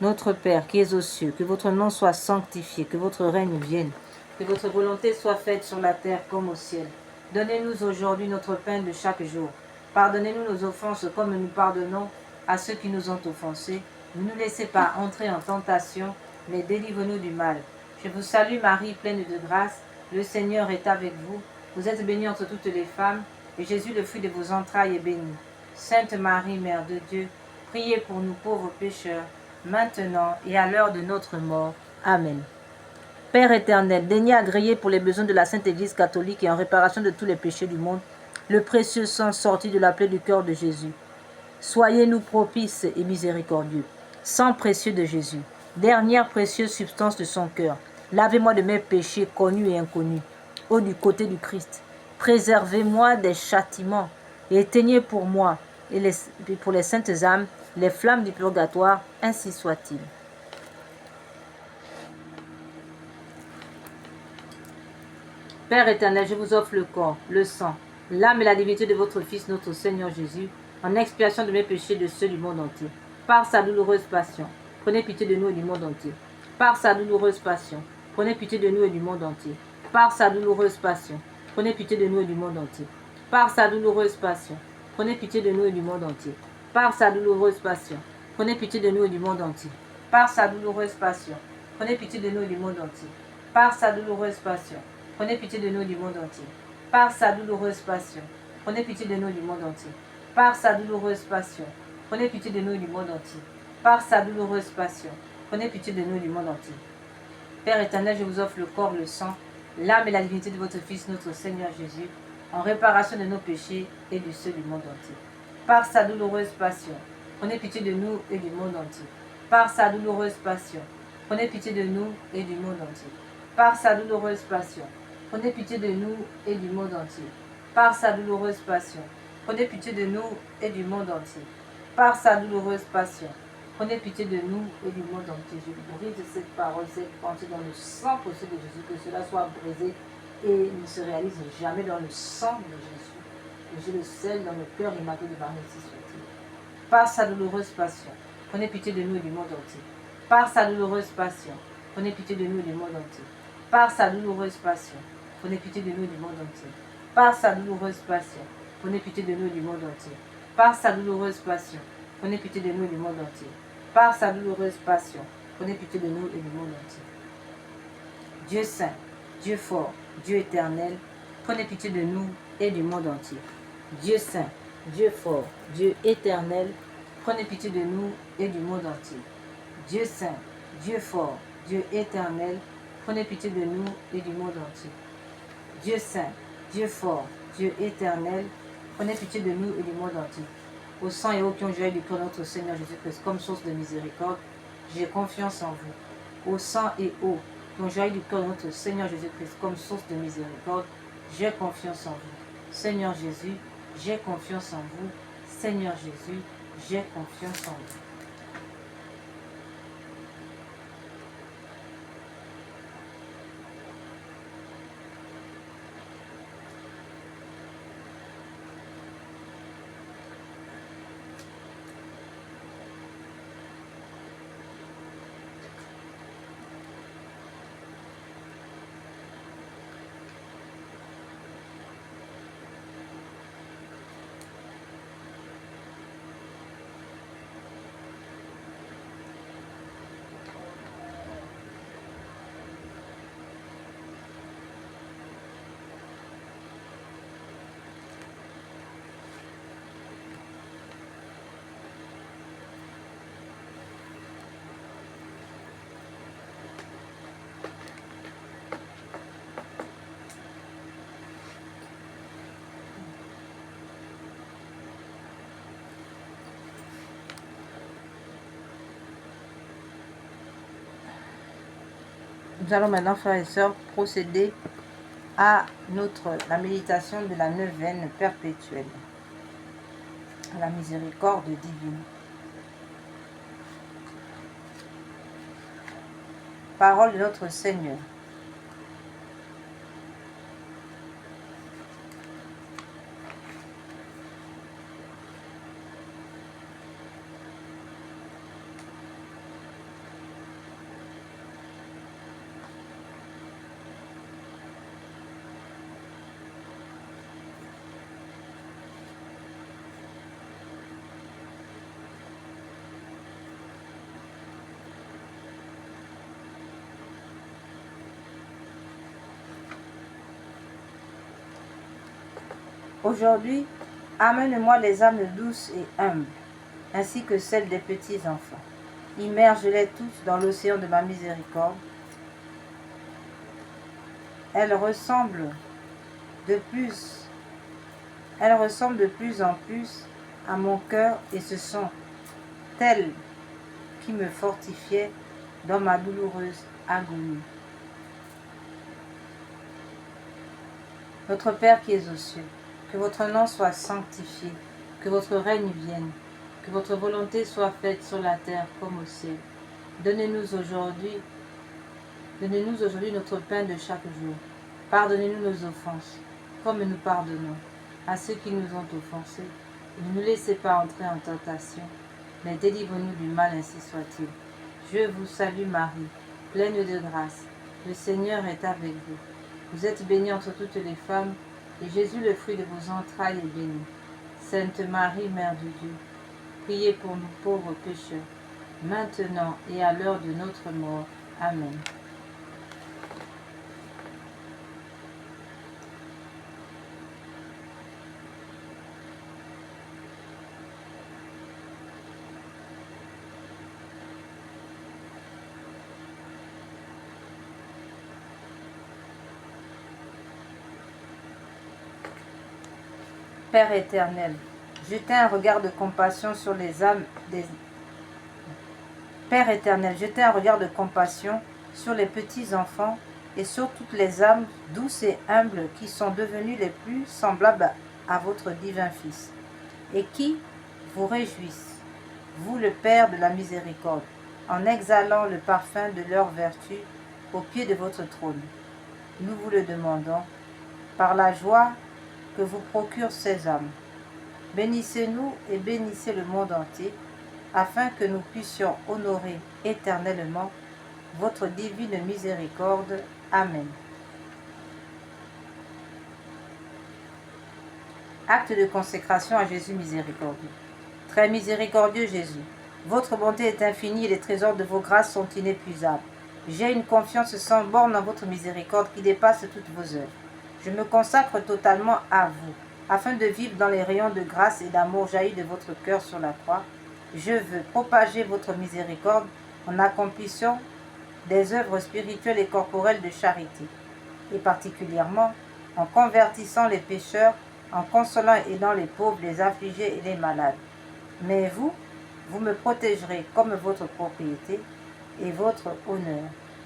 Notre Père qui es aux cieux, que votre nom soit sanctifié, que votre règne vienne, que votre volonté soit faite sur la terre comme au ciel. Donnez-nous aujourd'hui notre pain de chaque jour. Pardonnez-nous nos offenses comme nous pardonnons à ceux qui nous ont offensés. Ne nous laissez pas entrer en tentation, mais délivre-nous du mal. Je vous salue Marie, pleine de grâce. Le Seigneur est avec vous. Vous êtes bénie entre toutes les femmes, et Jésus, le fruit de vos entrailles, est béni. Sainte Marie, Mère de Dieu, priez pour nous pauvres pécheurs, maintenant et à l'heure de notre mort. Amen. Père éternel, daignez agréer pour les besoins de la Sainte Église catholique et en réparation de tous les péchés du monde, le précieux sang sorti de la plaie du cœur de Jésus. Soyez-nous propices et miséricordieux. Sang précieux de Jésus, dernière précieuse substance de son cœur, lavez-moi de mes péchés connus et inconnus. Ô du côté du Christ, préservez-moi des châtiments et éteignez pour moi et pour les saintes âmes les flammes du purgatoire, ainsi soit-il. Père éternel, je vous offre le corps, le sang, l'âme et la divinité de votre Fils, notre Seigneur Jésus, en expiation de mes péchés et de ceux du monde entier. Par sa douloureuse passion, prenez pitié de nous et du monde entier. Par sa douloureuse passion, prenez pitié de nous et du monde entier. Par sa douloureuse passion, prenez pitié de nous et du monde entier. Par sa douloureuse passion, prenez pitié de nous et du monde entier. Par sa douloureuse passion, prenez pitié de nous et du monde entier. Par sa douloureuse passion, prenez pitié de nous et du monde entier. Par sa douloureuse passion, prenez pitié de nous et du monde entier. par sa douloureuse passion, prenez pitié de nous du monde entier. Par sa douloureuse passion, prenez pitié de nous du monde entier. Par sa douloureuse passion, prenez pitié de nous du monde entier. Père éternel, je vous offre le corps, le sang, l'âme et la divinité de votre Fils, notre Seigneur Jésus, en réparation de nos péchés et de ceux du monde entier. Par sa douloureuse passion, prenez pitié de nous et du monde entier. Par sa douloureuse passion, prenez pitié de nous et du monde entier. Par sa douloureuse passion, prenez pitié de nous et du monde entier. Par sa douloureuse passion, prenez pitié de nous et du monde entier. Par sa douloureuse passion, prenez pitié de nous et du monde entier. Je brise cette parole, cette pensée dans le sang précieux de Jésus, que cela soit brisé et ne se réalise jamais dans le sang de Jésus. Que je le scelle dans le cœur immaculé de Marie, ainsi soit-il. Par sa douloureuse passion, prenez pitié de nous et du monde entier. Par sa douloureuse passion, prenez pitié de nous et du monde entier. Par sa douloureuse passion, prenez pitié de nous et du monde entier. Par sa douloureuse passion, prenez pitié de nous et du monde entier. Par sa douloureuse passion, prenez pitié de nous et du monde entier. Par sa douloureuse passion, prenez pitié de nous et du monde entier. Dieu saint, Dieu fort, Dieu éternel, prenez pitié de nous et du monde entier. Dieu saint, Dieu fort, Dieu éternel, prenez pitié de nous et du monde entier. Dieu saint, Dieu fort, Dieu éternel, prenez pitié de nous et du monde entier. Dieu saint, Dieu fort, Dieu éternel, prenez pitié de nous et du monde entier. Au sang et eau qui ont joué du cœur de notre Seigneur Jésus-Christ comme source de miséricorde, j'ai confiance en vous. Au sang et eau qui ont joué du cœur de notre Seigneur Jésus-Christ comme source de miséricorde, j'ai confiance en vous. Seigneur Jésus, j'ai confiance en vous. Seigneur Jésus, j'ai confiance en vous. Nous allons maintenant, frères et sœurs, procéder à la méditation de la neuvaine perpétuelle, à la miséricorde divine. Parole de notre Seigneur. Aujourd'hui, amène-moi les âmes douces et humbles, ainsi que celles des petits enfants. Immerge-les tous dans l'océan de ma miséricorde. Elles ressemblent de plus en plus à mon cœur et ce sont elles qui me fortifiaient dans ma douloureuse agonie. Notre Père qui es aux cieux, que votre nom soit sanctifié, que votre règne vienne, que votre volonté soit faite sur la terre comme au ciel. Donnez-nous aujourd'hui notre pain de chaque jour. Pardonnez-nous nos offenses, comme nous pardonnons à ceux qui nous ont offensés. Ne nous laissez pas entrer en tentation, mais délivre-nous du mal, ainsi soit-il. Je vous salue Marie, pleine de grâce. Le Seigneur est avec vous. Vous êtes bénie entre toutes les femmes, et Jésus, le fruit de vos entrailles, est béni. Sainte Marie, Mère de Dieu, priez pour nous pauvres pécheurs, maintenant et à l'heure de notre mort. Amen. Père éternel, jetez un regard de compassion sur les âmes des... Père éternel, jetez un regard de compassion sur les petits-enfants et sur toutes les âmes douces et humbles qui sont devenues les plus semblables à votre divin Fils, et qui vous réjouissent, vous le Père de la miséricorde, en exhalant le parfum de leur vertu au pied de votre trône. Nous vous le demandons, par la joie que vous procurent ces âmes. Bénissez-nous et bénissez le monde entier, afin que nous puissions honorer éternellement votre divine miséricorde. Amen. Acte de consécration à Jésus miséricordieux. Très miséricordieux Jésus, votre bonté est infinie et les trésors de vos grâces sont inépuisables. J'ai une confiance sans borne en votre miséricorde qui dépasse toutes vos œuvres. Je me consacre totalement à vous, afin de vivre dans les rayons de grâce et d'amour jaillis de votre cœur sur la croix. Je veux propager votre miséricorde en accomplissant des œuvres spirituelles et corporelles de charité, et particulièrement en convertissant les pécheurs, en consolant et aidant les pauvres, les affligés et les malades. Mais vous, vous me protégerez comme votre propriété et votre honneur,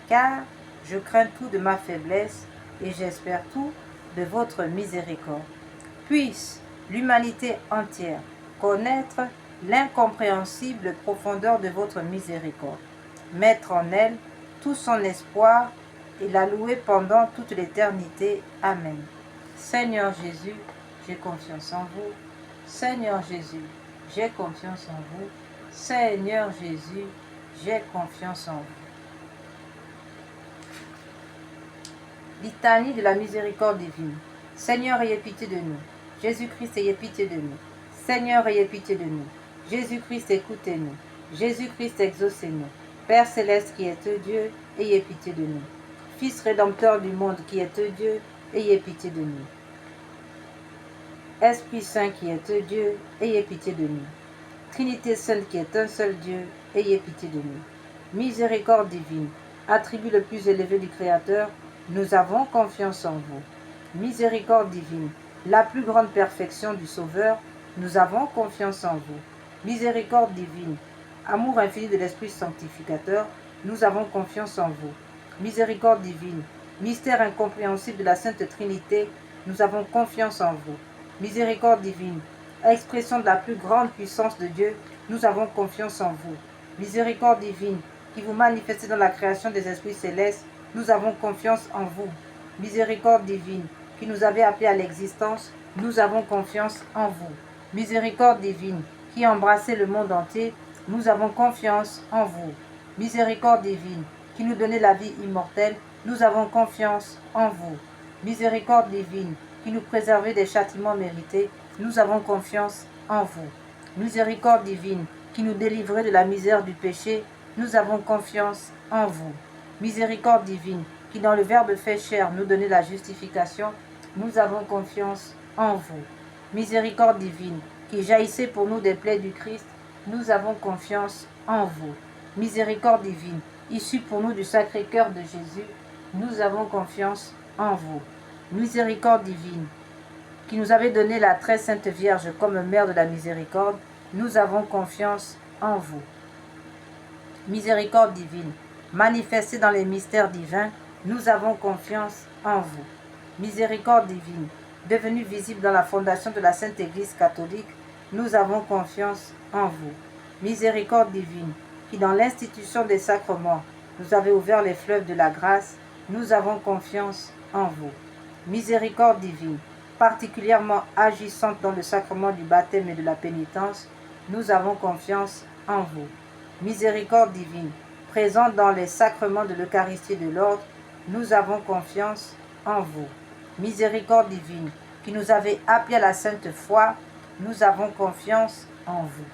car je crains tout de ma faiblesse et j'espère tout de votre miséricorde. Puisse l'humanité entière connaître l'incompréhensible profondeur de votre miséricorde, mettre en elle tout son espoir et la louer pendant toute l'éternité. Amen. Seigneur Jésus, j'ai confiance en vous. Seigneur Jésus, j'ai confiance en vous. Seigneur Jésus, j'ai confiance en vous. Litanie de la miséricorde divine. Seigneur, ayez pitié de nous. Jésus-Christ, ayez pitié de nous. Seigneur, ayez pitié de nous. Jésus-Christ, écoutez-nous. Jésus-Christ, exaucez-nous. Père céleste qui êtes Dieu, ayez pitié de nous. Fils rédempteur du monde qui êtes Dieu, ayez pitié de nous. Esprit Saint qui êtes Dieu, ayez pitié de nous. Trinité Sainte qui est un seul Dieu, ayez pitié de nous. Miséricorde divine, attribut le plus élevé du Créateur, nous avons confiance en vous. Miséricorde divine, la plus grande perfection du Sauveur, nous avons confiance en vous. Miséricorde divine, amour infini de l'Esprit sanctificateur, nous avons confiance en vous. Miséricorde divine, mystère incompréhensible de la Sainte Trinité, nous avons confiance en vous. Miséricorde divine, expression de la plus grande puissance de Dieu, nous avons confiance en vous. Miséricorde divine, qui vous manifestez dans la création des esprits célestes, nous avons confiance en vous. Miséricorde divine, qui nous avez appelés à l'existence, nous avons confiance en vous. Miséricorde divine, qui embrassez le monde entier, nous avons confiance en vous. Miséricorde divine, qui nous donnez la vie immortelle, nous avons confiance en vous. Miséricorde divine, qui nous préservez des châtiments mérités, nous avons confiance en vous. Miséricorde divine, qui nous délivrez de la misère du péché, nous avons confiance en vous. Miséricorde divine, qui dans le Verbe fait chair nous donnez la justification, nous avons confiance en vous. Miséricorde divine, qui jaillissez pour nous des plaies du Christ, nous avons confiance en vous. Miséricorde divine, issue pour nous du Sacré-Cœur de Jésus, nous avons confiance en vous. Miséricorde divine, qui nous avez donné la très sainte Vierge comme mère de la miséricorde, nous avons confiance en vous. Miséricorde divine, manifestée dans les mystères divins, nous avons confiance en vous. Miséricorde divine, devenue visible dans la fondation de la Sainte Église catholique, nous avons confiance en vous. Miséricorde divine, qui dans l'institution des sacrements nous avez ouvert les fleuves de la grâce, nous avons confiance en vous. Miséricorde divine, particulièrement agissante dans le sacrement du baptême et de la pénitence, nous avons confiance en vous. Miséricorde divine, présente dans les sacrements de l'Eucharistie et de l'ordre, nous avons confiance en vous. Miséricorde divine, qui nous avez appelés à la sainte foi, nous avons confiance en vous.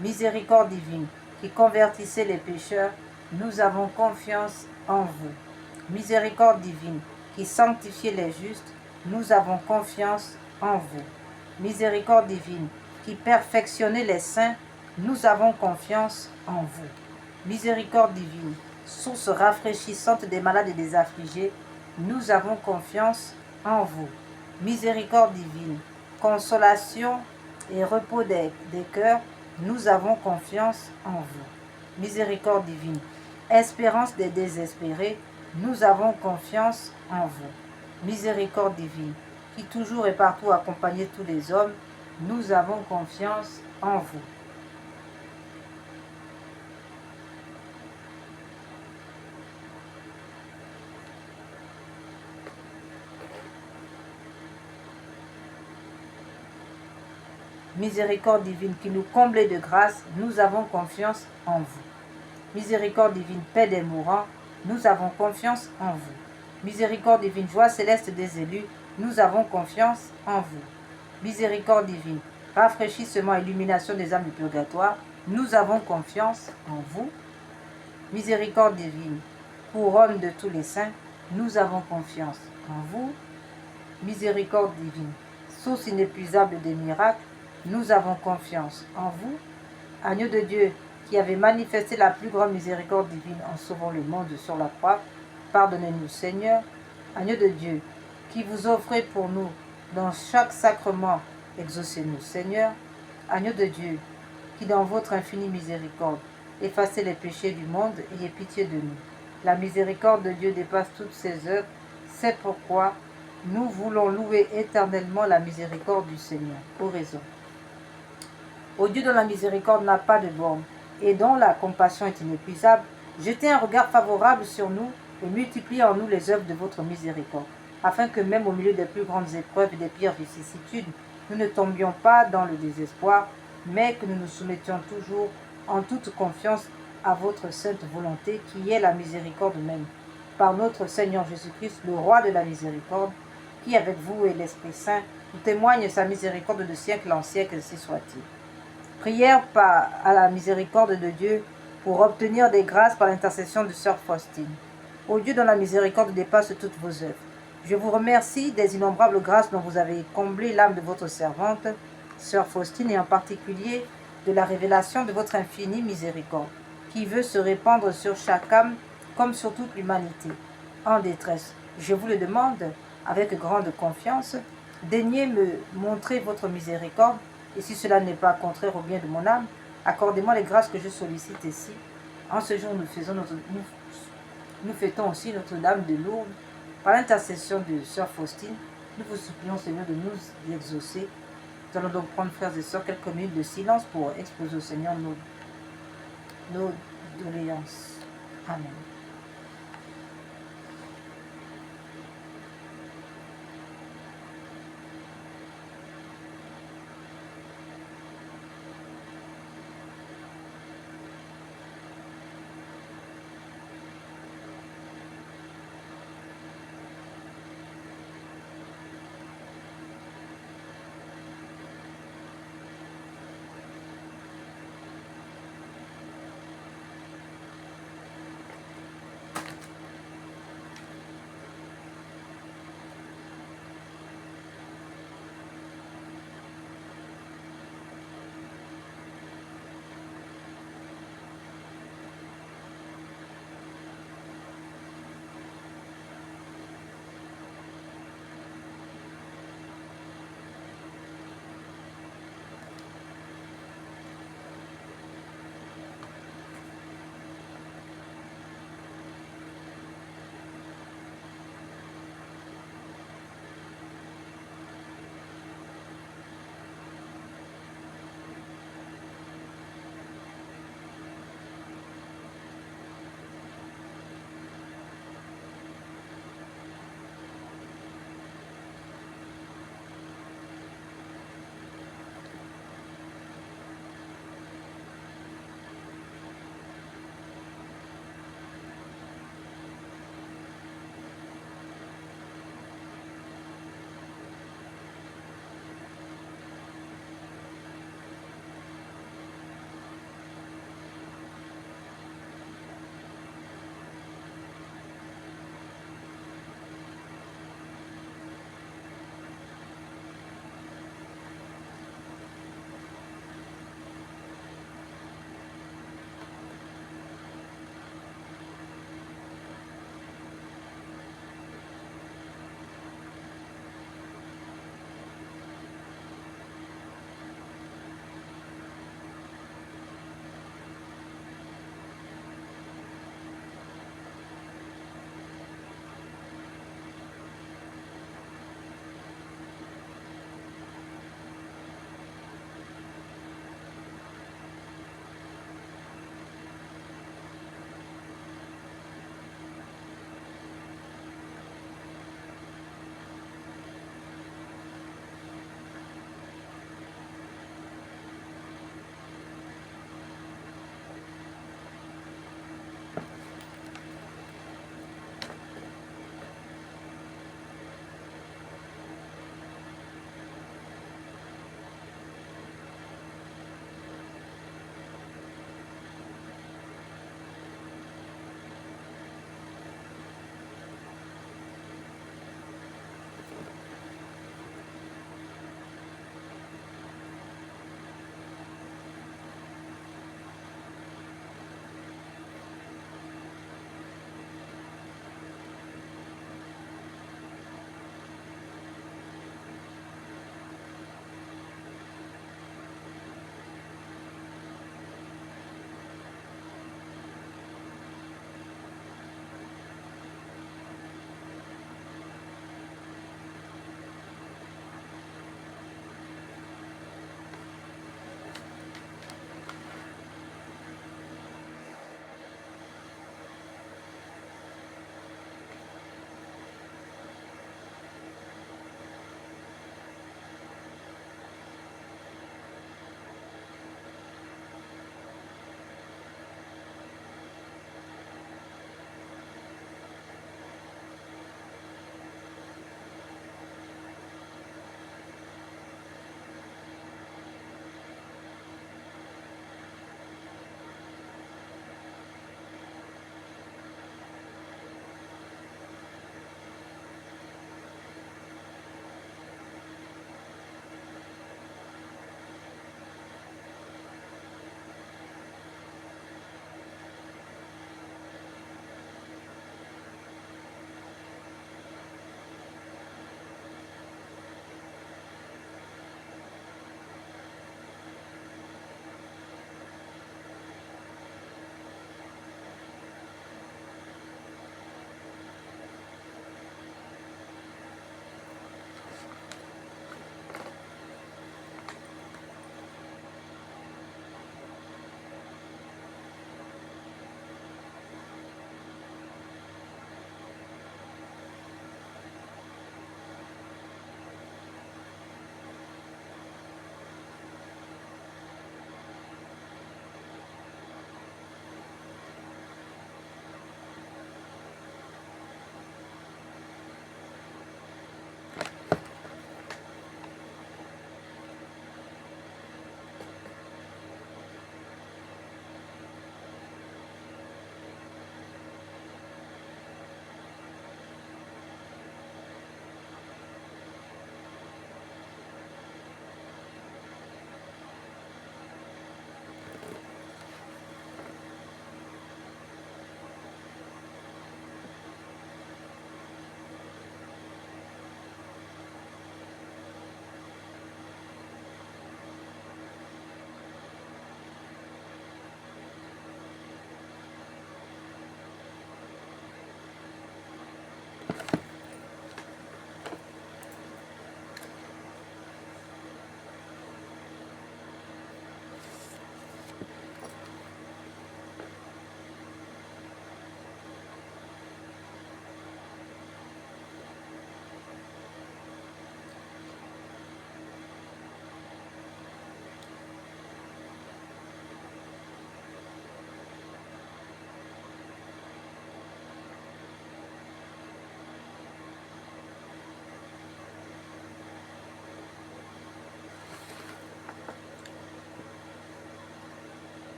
Miséricorde divine, qui convertissez les pécheurs, nous avons confiance en vous. Miséricorde divine, qui sanctifiez les justes, nous avons confiance en vous. Miséricorde divine, qui perfectionnez les saints, nous avons confiance en vous. Miséricorde divine, source rafraîchissante des malades et des affligés, nous avons confiance en vous. Miséricorde divine, consolation et repos des cœurs, nous avons confiance en vous. Miséricorde divine, espérance des désespérés, nous avons confiance en vous. Miséricorde divine, qui toujours et partout accompagnez tous les hommes, nous avons confiance en vous. Miséricorde divine qui nous comblez de grâce, nous avons confiance en vous. Miséricorde divine, paix des mourants, nous avons confiance en vous. Miséricorde divine, joie céleste des élus, nous avons confiance en vous. Miséricorde divine, rafraîchissement et illumination des âmes du purgatoire, nous avons confiance en vous. Miséricorde divine, couronne de tous les saints, nous avons confiance en vous. Miséricorde divine, source inépuisable des miracles, nous avons confiance en vous. Agneau de Dieu, qui avez manifesté la plus grande miséricorde divine en sauvant le monde sur la croix, pardonnez-nous Seigneur. Agneau de Dieu, qui vous offrez pour nous dans chaque sacrement, exaucez-nous Seigneur. Agneau de Dieu, qui dans votre infinie miséricorde, effacez les péchés du monde, ayez pitié de nous. La miséricorde de Dieu dépasse toutes ses œuvres, c'est pourquoi nous voulons louer éternellement la miséricorde du Seigneur. Oraison. Ô Dieu dont la miséricorde n'a pas de borne et dont la compassion est inépuisable, jetez un regard favorable sur nous et multipliez en nous les œuvres de votre miséricorde, afin que même au milieu des plus grandes épreuves et des pires vicissitudes, nous ne tombions pas dans le désespoir, mais que nous nous soumettions toujours en toute confiance à votre sainte volonté qui est la miséricorde même. Par notre Seigneur Jésus-Christ, le roi de la miséricorde, qui avec vous et l'Esprit Saint nous témoigne sa miséricorde de siècle en siècle, ainsi soit-il. Prière à la miséricorde de Dieu pour obtenir des grâces par l'intercession de Sœur Faustine. Ô Dieu dont la miséricorde dépasse toutes vos œuvres, je vous remercie des innombrables grâces dont vous avez comblé l'âme de votre servante, Sœur Faustine, et en particulier de la révélation de votre infinie miséricorde, qui veut se répandre sur chaque âme comme sur toute l'humanité en détresse. Je vous le demande avec grande confiance, daignez me montrer votre miséricorde. Et si cela n'est pas contraire au bien de mon âme, accordez-moi les grâces que je sollicite ici. En ce jour, nous fêtons aussi Notre-Dame de Lourdes. Par l'intercession de Sœur Faustine, nous vous supplions, Seigneur, de nous exaucer. Nous allons donc prendre, frères et sœurs, quelques minutes de silence pour exposer au Seigneur nos doléances. Amen.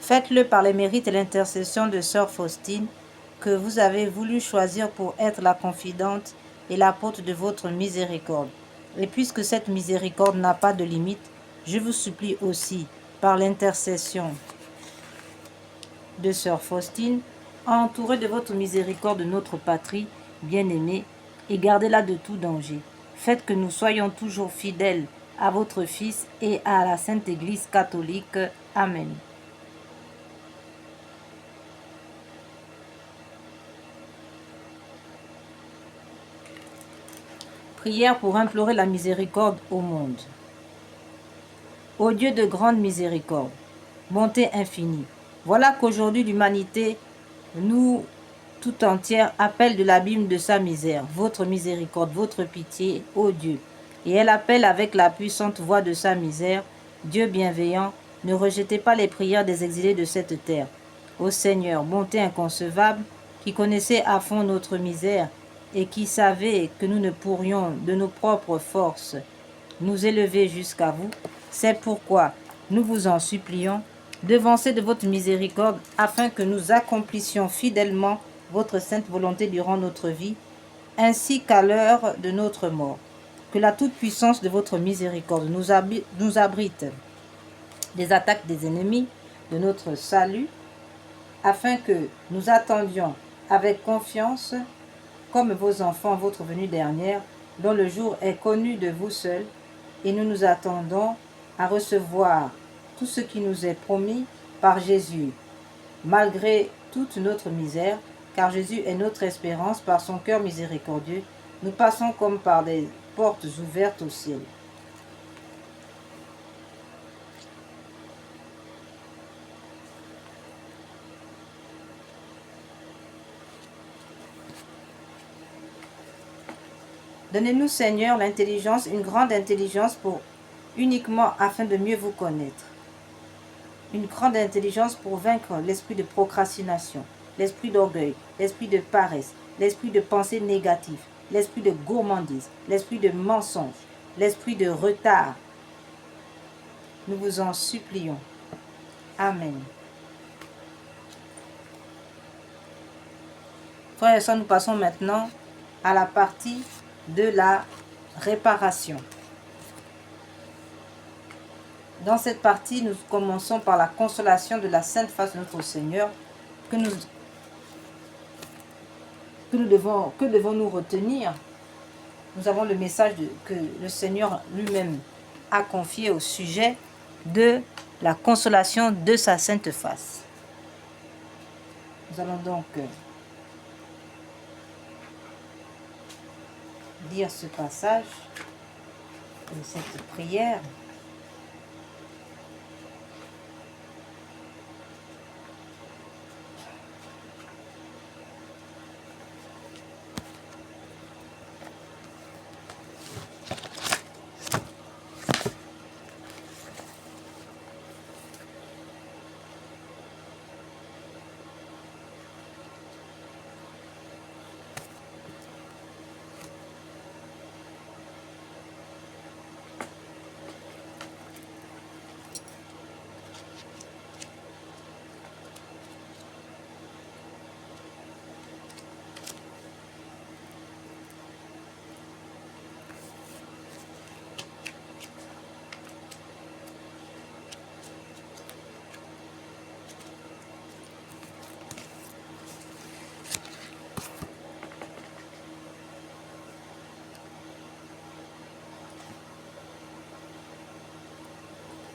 Faites-le par les mérites et l'intercession de Sœur Faustine, que vous avez voulu choisir pour être la confidente et l'apôtre de votre miséricorde. Et puisque cette miséricorde n'a pas de limite, je vous supplie aussi, par l'intercession de Sœur Faustine, entourée de votre miséricorde de notre patrie bien-aimée, et gardez-la de tout danger. Faites que nous soyons toujours fidèles à votre Fils et à la Sainte Église catholique. Amen. Prière pour implorer la miséricorde au monde. Ô Dieu de grande miséricorde, bonté infinie, voilà qu'aujourd'hui l'humanité, nous tout entière, appelle de l'abîme de sa misère, votre miséricorde, votre pitié, ô Dieu. Et elle appelle avec la puissante voix de sa misère, Dieu bienveillant, ne rejetez pas les prières des exilés de cette terre. Ô Seigneur, bonté inconcevable, qui connaissez à fond notre misère, et qui savez que nous ne pourrions de nos propres forces nous élever jusqu'à vous, c'est pourquoi nous vous en supplions, devancez de votre miséricorde afin que nous accomplissions fidèlement votre sainte volonté durant notre vie, ainsi qu'à l'heure de notre mort. Que la toute-puissance de votre miséricorde nous abrite des attaques des ennemis de notre salut, afin que nous attendions avec confiance, comme vos enfants, votre venue dernière, dont le jour est connu de vous seuls, et nous nous attendons à recevoir tout ce qui nous est promis par Jésus, malgré toute notre misère, car Jésus est notre espérance par son cœur miséricordieux. Nous passons comme par des portes ouvertes au ciel. Donnez-nous, Seigneur, l'intelligence, une grande intelligence pour uniquement afin de mieux vous connaître. Une grande intelligence pour vaincre l'esprit de procrastination, l'esprit d'orgueil, l'esprit de paresse, l'esprit de pensée négative, l'esprit de gourmandise, l'esprit de mensonge, l'esprit de retard. Nous vous en supplions. Amen. Frères et sœurs, nous passons maintenant à la partie de la réparation. Dans cette partie, nous commençons par la consolation de la Sainte Face de notre Seigneur. Que devons-nous retenir? Nous avons le message que le Seigneur lui-même a confié au sujet de la consolation de sa Sainte Face. Nous allons donc lire ce passage de cette prière.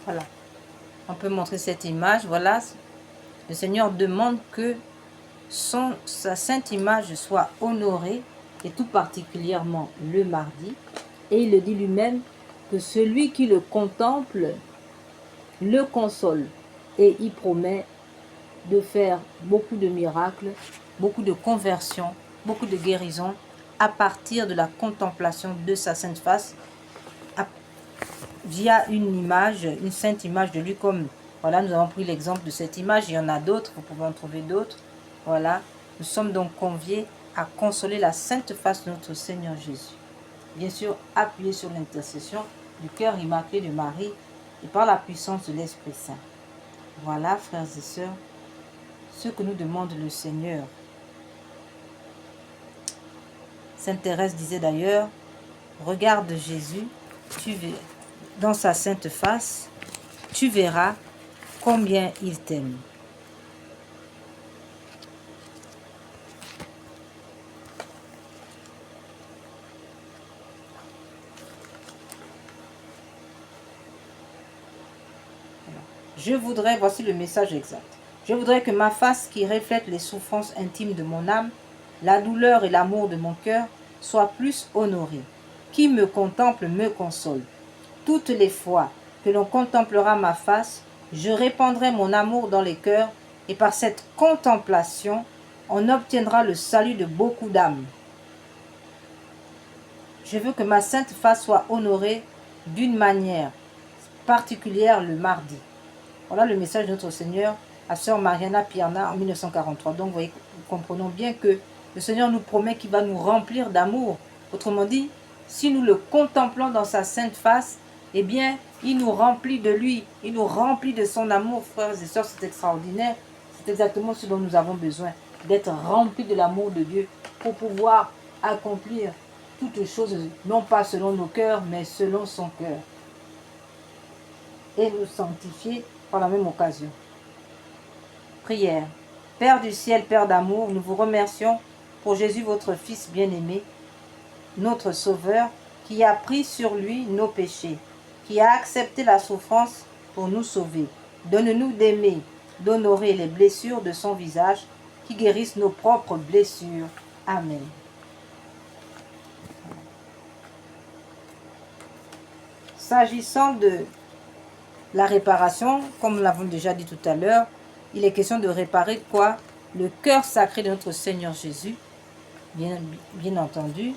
Voilà, on peut montrer cette image. Voilà, le Seigneur demande que sa sainte image soit honorée, et tout particulièrement le mardi. Et il le dit lui-même que celui qui le contemple le console. Et il promet de faire beaucoup de miracles, beaucoup de conversions, beaucoup de guérisons à partir de la contemplation de sa sainte face, via une image, une sainte image de lui. Comme voilà, nous avons pris l'exemple de cette image, il y en a d'autres, vous pouvez en trouver d'autres. Voilà, nous sommes donc conviés à consoler la sainte face de notre Seigneur Jésus. Bien sûr, appuyé sur l'intercession du cœur immaculé de Marie et par la puissance de l'Esprit Saint. Voilà, frères et sœurs, ce que nous demande le Seigneur. Sainte Thérèse disait d'ailleurs, regarde Jésus, tu verras, dans sa sainte face, tu verras combien il t'aime. Je voudrais, voici le message exact. Je voudrais que ma face qui reflète les souffrances intimes de mon âme, la douleur et l'amour de mon cœur, soit plus honorée. Qui me contemple me console. Toutes les fois que l'on contemplera ma face, je répandrai mon amour dans les cœurs, et par cette contemplation, on obtiendra le salut de beaucoup d'âmes. Je veux que ma sainte face soit honorée d'une manière particulière le mardi. Voilà le message de notre Seigneur à Sœur Mariana Pierna en 1943. Donc, vous voyez, nous comprenons bien que le Seigneur nous promet qu'il va nous remplir d'amour. Autrement dit, si nous le contemplons dans sa sainte face, eh bien, il nous remplit de lui, il nous remplit de son amour, frères et sœurs, c'est extraordinaire. C'est exactement ce dont nous avons besoin, d'être remplis de l'amour de Dieu pour pouvoir accomplir toutes choses, non pas selon nos cœurs, mais selon son cœur. Et nous sanctifier par la même occasion. Prière. Père du ciel, Père d'amour, nous vous remercions pour Jésus, votre Fils bien-aimé, notre Sauveur, qui a pris sur lui nos péchés, qui a accepté la souffrance pour nous sauver. Donne-nous d'aimer, d'honorer les blessures de son visage, qui guérissent nos propres blessures. Amen. S'agissant de la réparation, comme nous l'avons déjà dit tout à l'heure, il est question de réparer quoi? Le cœur sacré de notre Seigneur Jésus, bien entendu,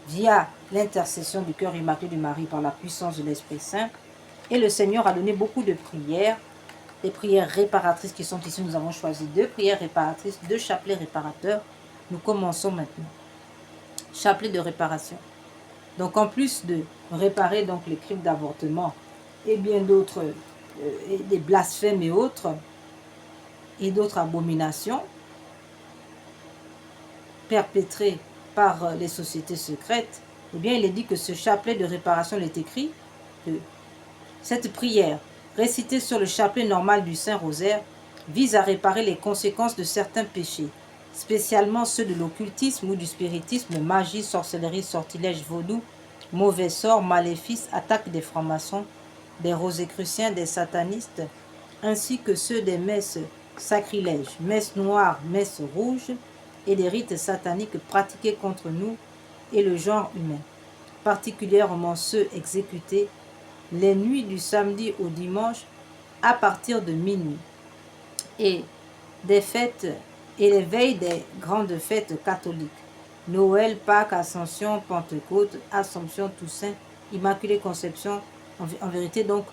via l'intercession du cœur immaculé de Marie par la puissance de l'Esprit Saint. Et le Seigneur a donné beaucoup de prières, des prières réparatrices qui sont ici. Nous avons choisi 2 prières réparatrices, 2 chapelets réparateurs. Nous commençons maintenant. Chapelet de réparation. Donc en plus de réparer donc les crimes d'avortement et bien d'autres, des blasphèmes et autres abominations perpétrées par les sociétés secrètes, eh bien il est dit que ce chapelet de réparation, il est écrit que cette prière, récitée sur le chapelet normal du Saint-Rosaire, vise à réparer les conséquences de certains péchés, spécialement ceux de l'occultisme ou du spiritisme, magie, sorcellerie, sortilège, vaudou, mauvais sort, maléfices, attaques des francs-maçons, des rosicruciens, des satanistes, ainsi que ceux des messes sacrilèges, messes noires, messes rouges et des rites sataniques pratiqués contre nous et le genre humain, particulièrement ceux exécutés les nuits du samedi au dimanche à partir de minuit, et des fêtes et les veilles des grandes fêtes catholiques, Noël, Pâques, Ascension, Pentecôte, Assomption, Toussaint, Immaculée Conception, en vérité donc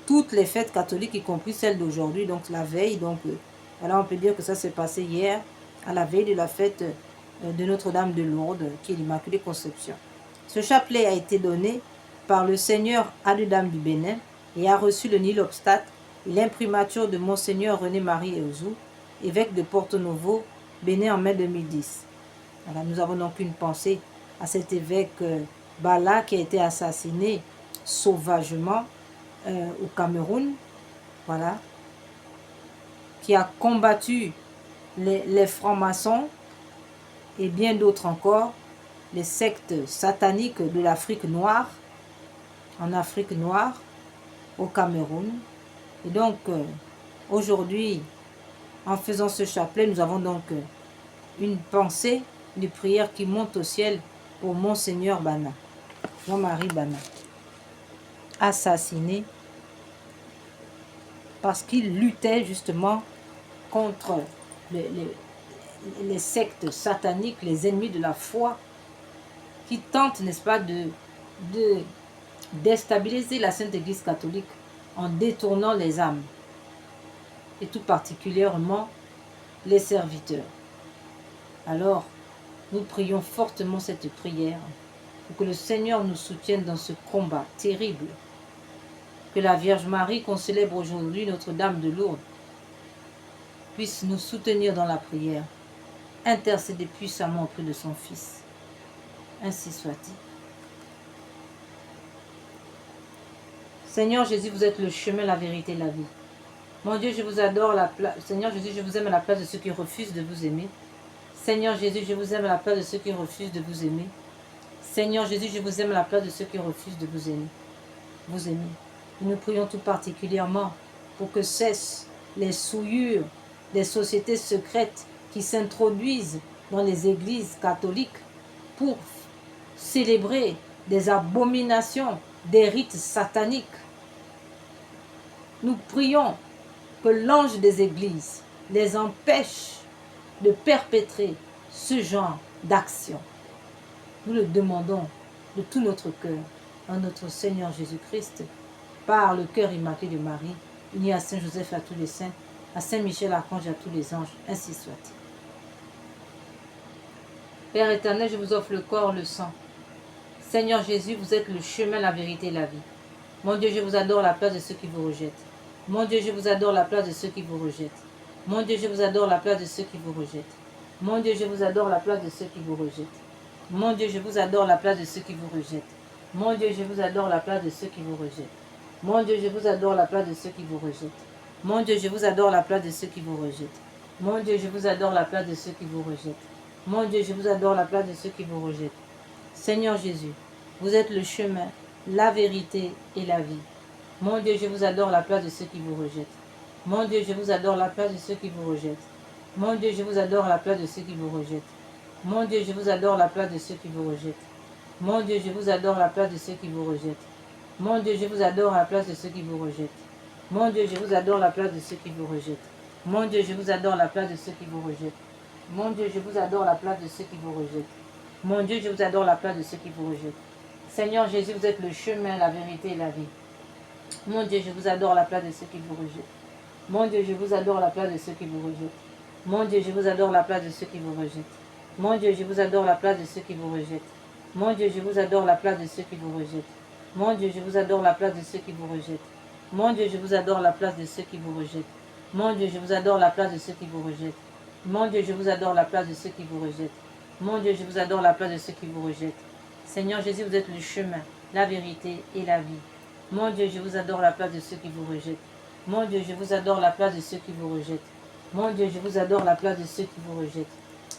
toutes les fêtes catholiques, y compris celles d'aujourd'hui, donc la veille, donc voilà, on peut dire que ça s'est passé hier, à la veille de la fête de Notre-Dame de Lourdes, qui est l'Immaculée Conception. Ce chapelet a été donné par le Seigneur à Dame du Bénin et a reçu le nil-obstate et l'imprimature de Monseigneur René-Marie Eozou, évêque de Porto-Novo, Bénin en mai 2010. Voilà, nous avons donc une pensée à cet évêque Bala qui a été assassiné sauvagement au Cameroun, voilà, qui a combattu les francs-maçons et bien d'autres encore, les sectes sataniques de l'Afrique noire, en Afrique noire, au Cameroun. Et donc, aujourd'hui, en faisant ce chapelet, nous avons donc une pensée, une prière qui monte au ciel pour Monseigneur Bana, Jean-Marie Bana, assassiné parce qu'il luttait justement contre les sectes sataniques, les ennemis de la foi, qui tentent, n'est-ce pas, de déstabiliser la Sainte Église catholique en détournant les âmes, et tout particulièrement les serviteurs. Alors, nous prions fortement cette prière pour que le Seigneur nous soutienne dans ce combat terrible. Que la Vierge Marie, qu'on célèbre aujourd'hui, Notre-Dame de Lourdes, puisse nous soutenir dans la prière, intercéder puissamment auprès de son Fils. Ainsi soit-il. Seigneur Jésus, vous êtes le chemin, la vérité, la vie. Mon Dieu, je vous adore. Seigneur Jésus, je vous aime à la place de ceux qui refusent de vous aimer. Seigneur Jésus, je vous aime à la place de ceux qui refusent de vous aimer. Seigneur Jésus, je vous aime à la place de ceux qui refusent de vous aimer. Vous aimer. Nous prions tout particulièrement pour que cessent les souillures des sociétés secrètes qui s'introduisent dans les églises catholiques pour célébrer des abominations, des rites sataniques. Nous prions que l'ange des églises les empêche de perpétrer ce genre d'action. Nous le demandons de tout notre cœur en notre Seigneur Jésus-Christ, par le cœur immaculé de Marie, uni à Saint Joseph et à tous les saints, à Saint Michel Archange et à tous les anges, ainsi soit-il. Père éternel, je vous offre le corps, le sang. Seigneur Jésus, vous êtes le chemin, la vérité et la vie. Mon Dieu, je vous adore à la place de ceux qui vous rejettent. Mon Dieu, je vous adore à la place de ceux qui vous rejettent. Mon Dieu, je vous adore à la place de ceux qui vous rejettent. Mon Dieu, je vous adore à la place de ceux qui vous rejettent. Mon Dieu, je vous adore à la place de ceux qui vous rejettent. Mon Dieu, je vous adore à la place de ceux qui vous rejettent. Mon Dieu, je vous adore à la place de ceux qui vous rejettent. Mon Dieu, je vous adore à la place de ceux qui vous rejettent. Mon Dieu, je vous adore à la place de ceux qui vous rejettent. Mon Dieu, je vous adore à la place de ceux qui vous rejettent. Seigneur Jésus, vous êtes le chemin, la vérité et la vie. Mon Dieu, je vous adore à la place de ceux qui vous rejettent. Mon Dieu, je vous adore à la place de ceux qui vous rejettent. Mon Dieu, je vous adore à la place de ceux qui vous rejettent. Mon Dieu, je vous adore à la place de ceux qui vous rejettent. Mon Dieu, je vous adore à la place de ceux qui vous rejettent. Mon Dieu, je vous adore à la place de ceux qui vous rejettent. Mon Dieu, je vous adore à la place de ceux qui vous rejettent. Mon Dieu, je vous adore à la place de ceux qui vous rejettent. Mon Dieu, je vous adore à la place de ceux qui vous rejettent. Mon Dieu, je vous adore à la place de ceux qui vous rejettent. Seigneur Jésus, vous êtes le chemin, la vérité et la vie. Mon Dieu, je vous adore à la place de ceux qui vous rejettent. Mon Dieu, je vous adore à la place de ceux qui vous rejettent. Mon Dieu, je vous adore à la place de ceux qui vous rejettent. Mon Dieu, je vous adore à la place de ceux qui vous rejettent. Mon Dieu, je vous adore à la place de ceux qui vous rejettent. Mon Dieu, je vous adore à la place de ceux qui vous rejettent. Mon Dieu, je vous adore à la place de ceux qui vous rejettent. Mon Dieu, je vous adore à la place de ceux qui vous rejettent. Mon Dieu, je vous adore à la place de ceux qui vous rejettent. Mon Dieu, je vous adore à la place de ceux qui vous rejettent. Seigneur Jésus, vous êtes le chemin, la vérité et la vie. Mon Dieu, je vous adore à la place de ceux qui vous rejettent. Mon Dieu, je vous adore à la place de ceux qui vous rejettent. Mon Dieu, je vous adore à la place de ceux qui vous rejettent.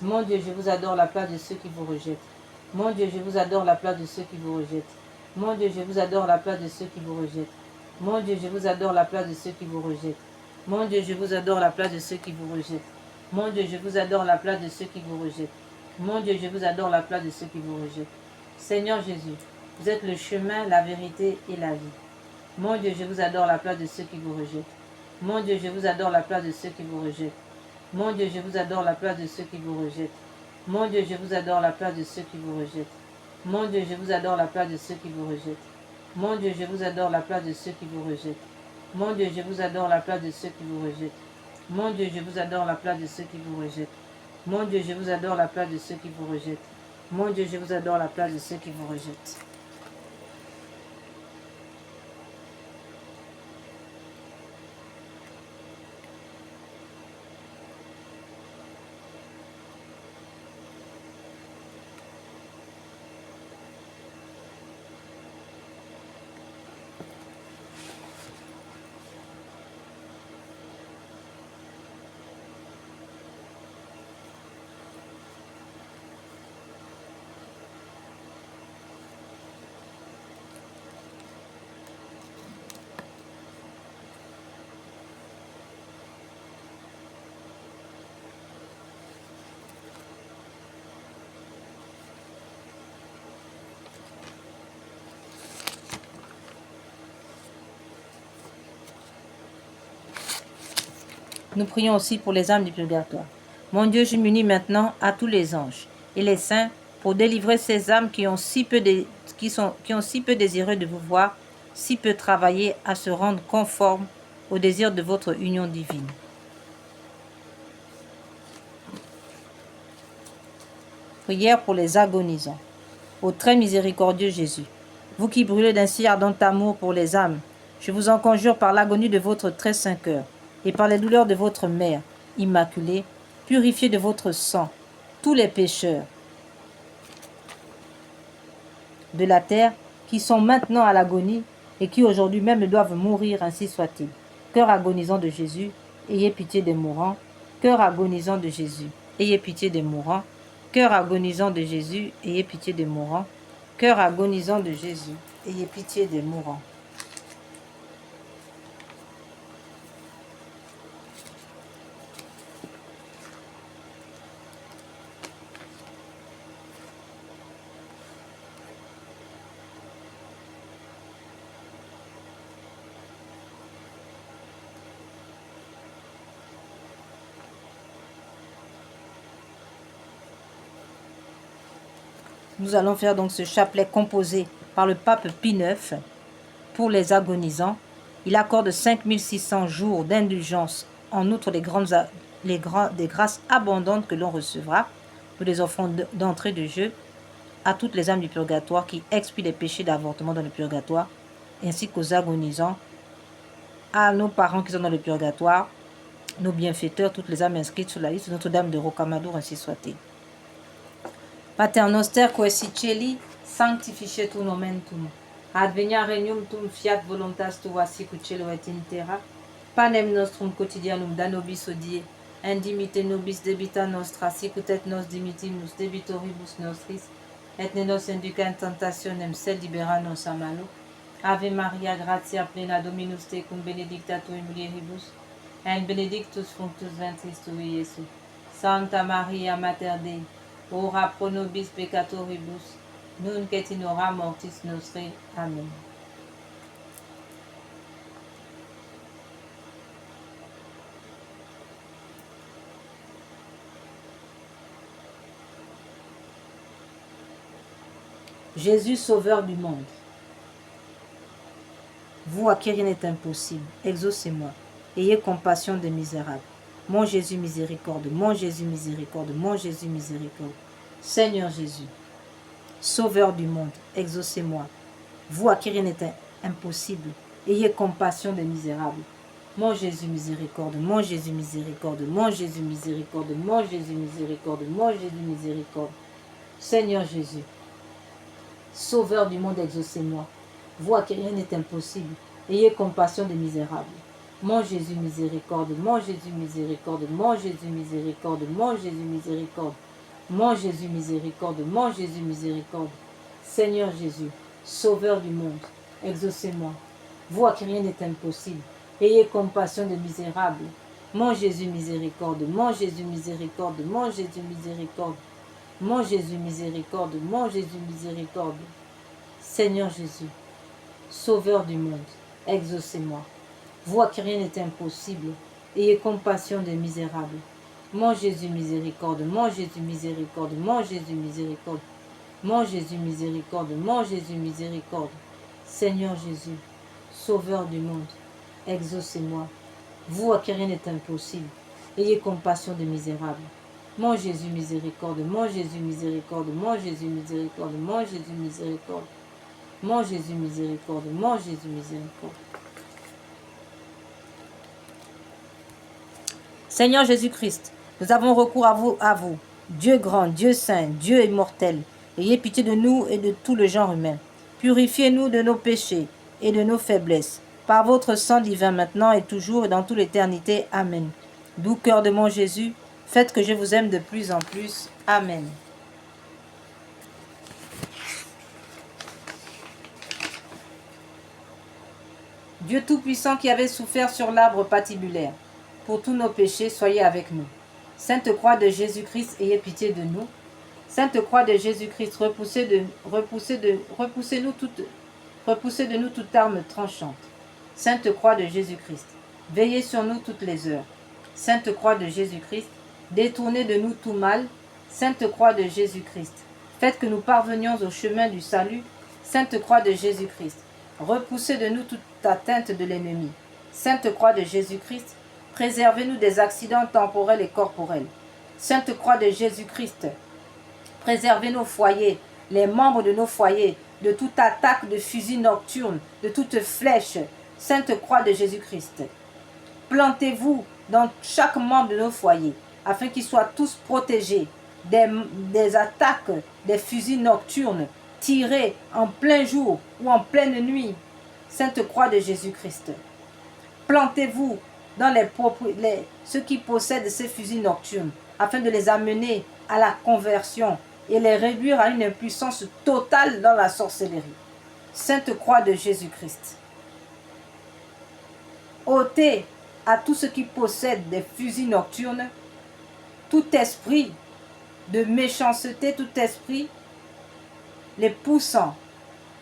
Mon Dieu, je vous adore à la place de ceux qui vous rejettent. Mon Dieu, je vous adore à la place de ceux qui vous rejettent. Mon Dieu, je vous adore à la place de ceux qui vous rejettent. Mon Dieu, je vous adore à la place de ceux qui vous rejettent. Mon Dieu, je vous adore à la place de ceux qui vous rejettent. Mon Dieu, je vous adore à la place de ceux qui vous rejettent. Mon Dieu, je vous adore à la place de ceux qui vous rejettent. Seigneur Jésus, vous êtes le chemin, la vérité et la vie. Mon Dieu, je vous adore à la place de ceux qui vous rejettent. Mon Dieu, je vous adore à la place de ceux qui vous rejettent. Mon Dieu, je vous adore à la place de ceux qui vous rejettent. Mon Dieu, je vous adore à la place de ceux qui vous rejettent. Mon Dieu, je vous adore à la place de ceux qui vous rejettent. Mon Dieu, je vous adore à la place de ceux qui vous rejettent. Mon Dieu, je vous adore à la place de ceux qui vous rejettent. Mon Dieu, je vous adore à la place de ceux qui vous rejettent. Mon Dieu, je vous adore à la place de ceux qui vous rejettent. Mon Dieu, je vous adore à la place de ceux qui vous rejettent. Nous prions aussi pour les âmes du purgatoire. Mon Dieu, je m'unis maintenant à tous les anges et les saints pour délivrer ces âmes qui ont si peu désiré de vous voir, si peu travaillé à se rendre conformes au désir de votre union divine. Prière pour les agonisants. Ô très miséricordieux Jésus, vous qui brûlez d'un si ardent amour pour les âmes, je vous en conjure par l'agonie de votre très saint cœur et par les douleurs de votre mère, immaculée, purifiez de votre sang tous les pécheurs de la terre qui sont maintenant à l'agonie et qui aujourd'hui même doivent mourir, ainsi soit-il. Cœur agonisant de Jésus, ayez pitié des mourants. Cœur agonisant de Jésus, ayez pitié des mourants. Cœur agonisant de Jésus, ayez pitié des mourants. Cœur agonisant de Jésus, ayez pitié des mourants. Nous allons faire donc ce chapelet composé par le pape Pie IX pour les agonisants. Il accorde 5600 jours d'indulgence, en outre des grâces abondantes que l'on recevra. Nous les offrons d'entrée de jeu à toutes les âmes du purgatoire qui expient les péchés d'avortement dans le purgatoire, ainsi qu'aux agonisants, à nos parents qui sont dans le purgatoire, nos bienfaiteurs, toutes les âmes inscrites sur la liste de Notre-Dame de Rocamadour, ainsi soit-il. Pater noster quae celi, sanctificetur nomen tuum. Advenia regnum tuum, fiat voluntas tua sicut cielo et in terra. Panem nostrum quotidianum da nobis hodie, indimite nobis debita nostra, sicut et nos dimitimus debitoribus nostris, et ne nos induca in tentationem, sed libera nos a malo. Ave Maria, gratia plena Dominus tecum, benedicta tu in mulieribus, et benedictus fructus ventris tui, Iesus. Sancta Maria, Mater Dei, ora pro nobis peccatoribus, nunc et in hora mortis nostri. Amen. Jésus, sauveur du monde, vous à qui rien n'est impossible, exaucez-moi, ayez compassion des misérables. Mon Jésus miséricorde, mon Jésus miséricorde, mon Jésus miséricorde. Seigneur Jésus, sauveur du monde, exaucez-moi. Vous à qui rien n'est impossible, ayez compassion des misérables. Mon Jésus miséricorde, mon Jésus miséricorde, mon Jésus miséricorde, mon Jésus miséricorde, mon Jésus miséricorde. Seigneur Jésus, sauveur du monde, exaucez-moi. Vous à qui rien n'est impossible, ayez compassion des misérables. Mon Jésus miséricorde, mon Jésus miséricorde, mon Jésus miséricorde, mon Jésus miséricorde, mon Jésus miséricorde, mon Jésus miséricorde. Seigneur Jésus, sauveur du monde, exaucez-moi. Vous à qui rien n'est impossible, ayez compassion des misérables. Mon Jésus miséricorde, mon Jésus miséricorde, mon Jésus miséricorde, mon Jésus miséricorde, mon Jésus miséricorde. Seigneur Jésus, sauveur du monde, exaucez-moi. Vous à qui rien n'est impossible, ayez compassion des misérables. Mon Jésus miséricorde, mon Jésus miséricorde, mon Jésus miséricorde, mon Jésus miséricorde, mon Jésus miséricorde. Seigneur Jésus, sauveur du monde, exaucez-moi. Vous à qui rien n'est impossible, ayez compassion des misérables. Mon Jésus miséricorde, mon Jésus miséricorde, mon Jésus miséricorde, mon Jésus miséricorde, mon Jésus miséricorde, mon Jésus miséricorde. Seigneur Jésus-Christ, nous avons recours à vous, Dieu grand, Dieu saint, Dieu immortel. Ayez pitié de nous et de tout le genre humain. Purifiez-nous de nos péchés et de nos faiblesses, par votre sang divin maintenant et toujours et dans toute l'éternité. Amen. Doux cœur de mon Jésus, faites que je vous aime de plus en plus. Amen. Dieu Tout-Puissant qui avait souffert sur l'arbre patibulaire, pour tous nos péchés, soyez avec nous. Sainte Croix de Jésus-Christ, ayez pitié de nous. Sainte Croix de Jésus-Christ, repoussez de nous toute arme tranchante. Sainte Croix de Jésus-Christ, veillez sur nous toutes les heures. Sainte Croix de Jésus-Christ, détournez de nous tout mal. Sainte Croix de Jésus-Christ, faites que nous parvenions au chemin du salut. Sainte Croix de Jésus-Christ, repoussez de nous toute atteinte de l'ennemi. Sainte Croix de Jésus-Christ, préservez-nous des accidents temporels et corporels. Sainte Croix de Jésus-Christ, préservez nos foyers, les membres de nos foyers, de toute attaque de fusil nocturne, de toute flèche. Sainte Croix de Jésus-Christ, plantez-vous dans chaque membre de nos foyers, afin qu'ils soient tous protégés des attaques, des fusils nocturnes tirés en plein jour ou en pleine nuit. Sainte Croix de Jésus-Christ, plantez-vous dans ceux qui possèdent ces fusils nocturnes, afin de les amener à la conversion et les réduire à une impuissance totale dans la sorcellerie. Sainte Croix de Jésus-Christ, ôtez à tous ceux qui possèdent des fusils nocturnes tout esprit de méchanceté, tout esprit les poussant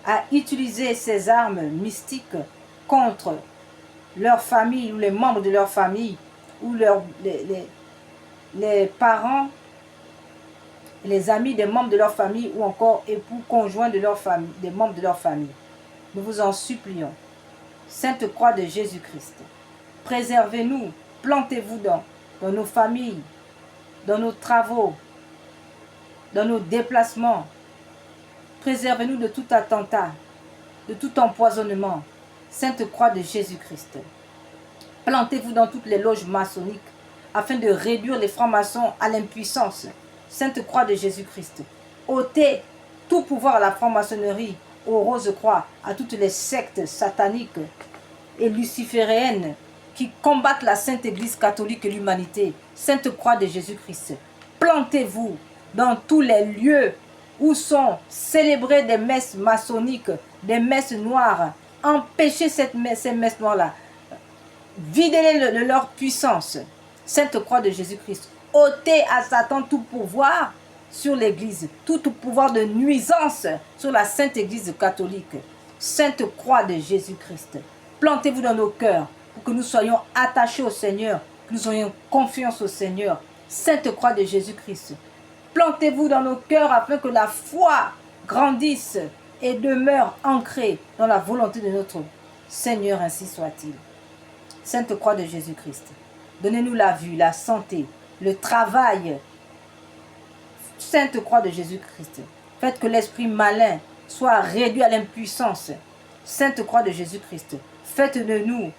à utiliser ces armes mystiques contre leur famille ou les membres de leur famille ou les parents, les amis des membres de leur famille ou encore époux, conjoints de leur famille, des membres de leur famille. Nous vous en supplions. Sainte Croix de Jésus-Christ, préservez-nous, plantez-vous dans nos familles, dans nos travaux, dans nos déplacements. Préservez-nous de tout attentat, de tout empoisonnement. Sainte Croix de Jésus-Christ, plantez-vous dans toutes les loges maçonniques afin de réduire les francs-maçons à l'impuissance. Sainte Croix de Jésus-Christ, ôtez tout pouvoir à la franc-maçonnerie, aux Rose-Croix, à toutes les sectes sataniques et luciféréennes qui combattent la Sainte Église catholique et l'humanité. Sainte Croix de Jésus-Christ, plantez-vous dans tous les lieux où sont célébrées des messes maçonniques, des messes noires. Empêchez ces messes noires-là. Videz-les de leur puissance. Sainte Croix de Jésus-Christ, ôtez à Satan tout pouvoir sur l'Église, tout pouvoir de nuisance sur la Sainte Église catholique. Sainte Croix de Jésus-Christ, plantez-vous dans nos cœurs pour que nous soyons attachés au Seigneur, que nous ayons confiance au Seigneur. Sainte Croix de Jésus-Christ, plantez-vous dans nos cœurs afin que la foi grandisse et demeure ancrée dans la volonté de notre Seigneur, ainsi soit-il. Sainte Croix de Jésus-Christ, donnez-nous la vue, la santé, le travail. Sainte Croix de Jésus-Christ, faites que l'esprit malin soit réduit à l'impuissance. Sainte Croix de Jésus-Christ, faites de nous,